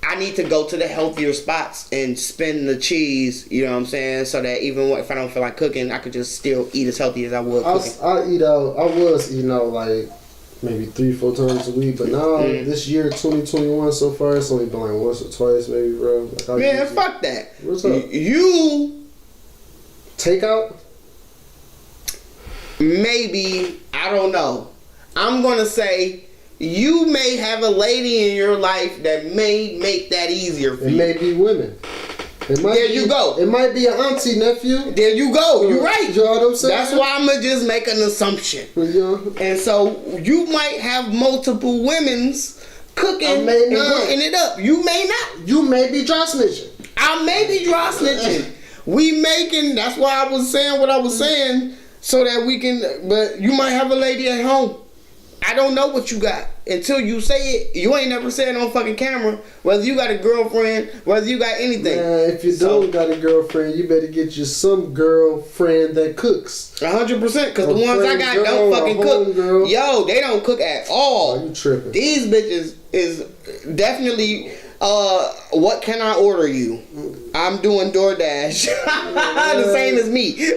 Speaker 1: I need to go to the healthier spots and spend the cheese, you know what I'm saying? So that even if I don't feel like cooking, I could just still eat as healthy as I would cooking.
Speaker 2: I eat out. I was eating out like maybe 3-4 times a week, but now this year 2021 so far, it's only been like once or twice maybe, bro. Like,
Speaker 1: man, fuck that.
Speaker 2: What's up?
Speaker 1: You
Speaker 2: takeout?
Speaker 1: Maybe, I don't know. I'm gonna say you may have a lady in your life that may make that easier for you.
Speaker 2: It may be women.
Speaker 1: You go.
Speaker 2: It might be an auntie, nephew.
Speaker 1: There you go. You're right.
Speaker 2: You know what I'm saying?
Speaker 1: That's why I'm going to just make an assumption.
Speaker 2: Yeah.
Speaker 1: And so you might have multiple women's cooking and working it up. You may not.
Speaker 2: You may be dry snitching.
Speaker 1: I may be dry snitching. That's why I was saying what I was saying, so that we can, but you might have a lady at home. I don't know what you got until you say it. You ain't never said it on fucking camera, whether you got a girlfriend, whether you got anything.
Speaker 2: Man, if you don't got a girlfriend, you better get you some girlfriend that cooks.
Speaker 1: 100%, because the ones I got don't fucking cook.
Speaker 2: Girl.
Speaker 1: Yo, they don't cook at all.
Speaker 2: Oh, you tripping.
Speaker 1: These bitches is definitely, what can I order you? I'm doing DoorDash. The same as me.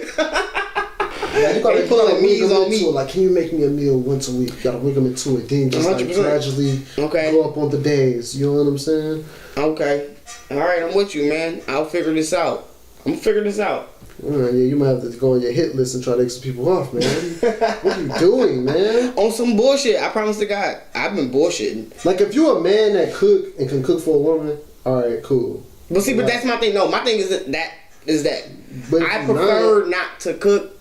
Speaker 2: Yeah, you gotta
Speaker 1: pulling meals on me.
Speaker 2: Like, can you make me a meal once a week? You gotta wig them into it. Then just
Speaker 1: 100%.
Speaker 2: like gradually go up on the days. You know what I'm saying?
Speaker 1: Okay. All right, I'm with you, man. I'll figure this out. I'm gonna figure this out.
Speaker 2: Yeah, you might have to go on your hit list and try to get some people off, man. What are you doing, man?
Speaker 1: On some bullshit. I promise to God, I've been bullshitting.
Speaker 2: Like, if you're a man that cook and can cook for a woman, all right, cool.
Speaker 1: But see, but that's my thing. No, my thing is that
Speaker 2: But
Speaker 1: I prefer not to cook.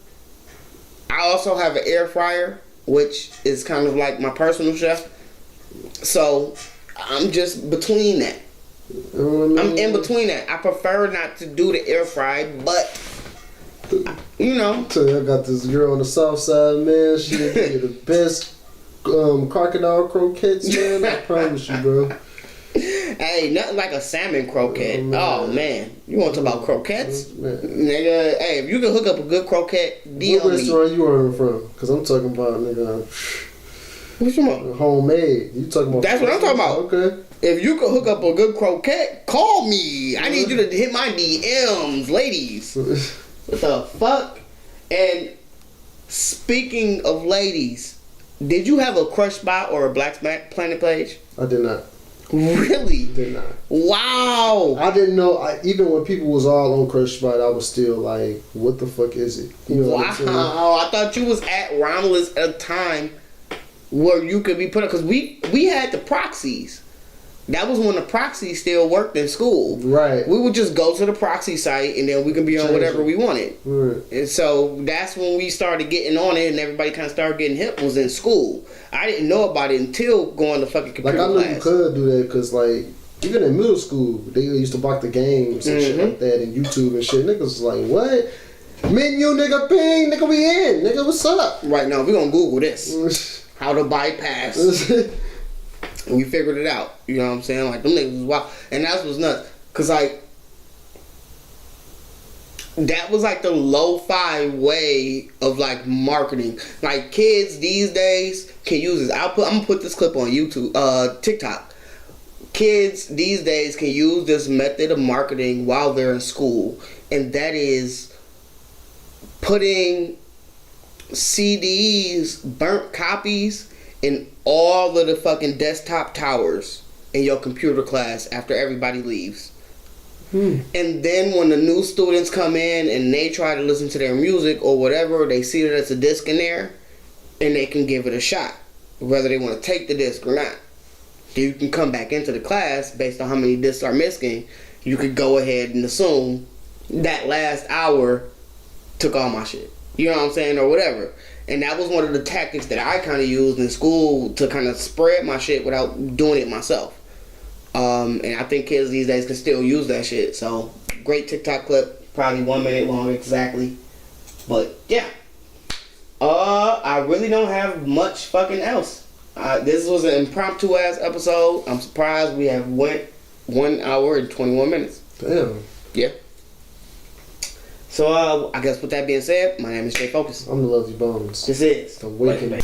Speaker 1: I also have an air fryer, which is kind of like my personal chef. So I'm just between that.
Speaker 2: You know what I mean?
Speaker 1: I'm in between that. I prefer not to do the air fry, but you know.
Speaker 2: So I got this girl on the south side, man. She give you the best crocodile croquettes, man. I promise you, bro.
Speaker 1: Hey, nothing like a salmon croquette. Oh man, you want to talk about croquettes, nigga? Hey, if you can hook up a good croquette, deal
Speaker 2: what
Speaker 1: me.
Speaker 2: restaurant you ordering from? Cause I'm talking about, nigga.
Speaker 1: What you talking about?
Speaker 2: Homemade. You talking about?
Speaker 1: That's what I'm talking about.
Speaker 2: Okay.
Speaker 1: If you can hook up a good croquette, call me. I need you to hit my DMs, ladies. What the fuck? And speaking of ladies, did you have a Crush Spot or a Black Planet page?
Speaker 2: I did not.
Speaker 1: Really?
Speaker 2: Did not.
Speaker 1: Wow.
Speaker 2: I didn't know. Even when people was all on Crush Spot, I was still like, "What the fuck is it?" You know what I'm saying?
Speaker 1: Wow. I thought you was at Romulus at a time where you could be put up, because we had the proxies. That was when the proxy still worked in school.
Speaker 2: Right.
Speaker 1: We would just go to the proxy site and then we could be on whatever we wanted.
Speaker 2: Right.
Speaker 1: And so that's when we started getting on it and everybody kind of started getting hip, was in school. I didn't know about it until going to fucking computer
Speaker 2: Like, I
Speaker 1: class.
Speaker 2: knew you could do that because, like, even in middle school, they used to block the games and shit like that, and YouTube and shit. Niggas was like, what? Menu, nigga, ping, nigga, we in. Nigga, what's up?
Speaker 1: Right now, we're going to Google this. How to bypass. And we figured it out. You know what I'm saying? Like, them niggas was wild. And that was nuts. Because, like, that was, like, the lo-fi way of, like, marketing. Like, kids these days can use this. I'm going to put this clip on YouTube, TikTok. Kids these days can use this method of marketing while they're in school. And that is putting CDs, burnt copies, in all of the fucking desktop towers in your computer class after everybody leaves. And then when the new students come in and they try to listen to their music or whatever, they see that it's a disc in there and they can give it a shot, whether they want to take the disc or not. Then you can come back into the class based on how many discs are missing. You could go ahead and assume that last hour took all my shit. You know what I'm saying? Or whatever. And that was one of the tactics that I kind of used in school to kind of spread my shit without doing it myself. And I think kids these days can still use that shit. So, great TikTok clip. Probably 1 minute long exactly. But, yeah. I really don't have much fucking else. This was an impromptu ass episode. I'm surprised we have went 1 hour and 21 minutes.
Speaker 2: Damn.
Speaker 1: Yeah. So, I guess with that being said, my name is J Focuz.
Speaker 2: I'm the Lovely Bones.
Speaker 1: This is
Speaker 2: The Waking.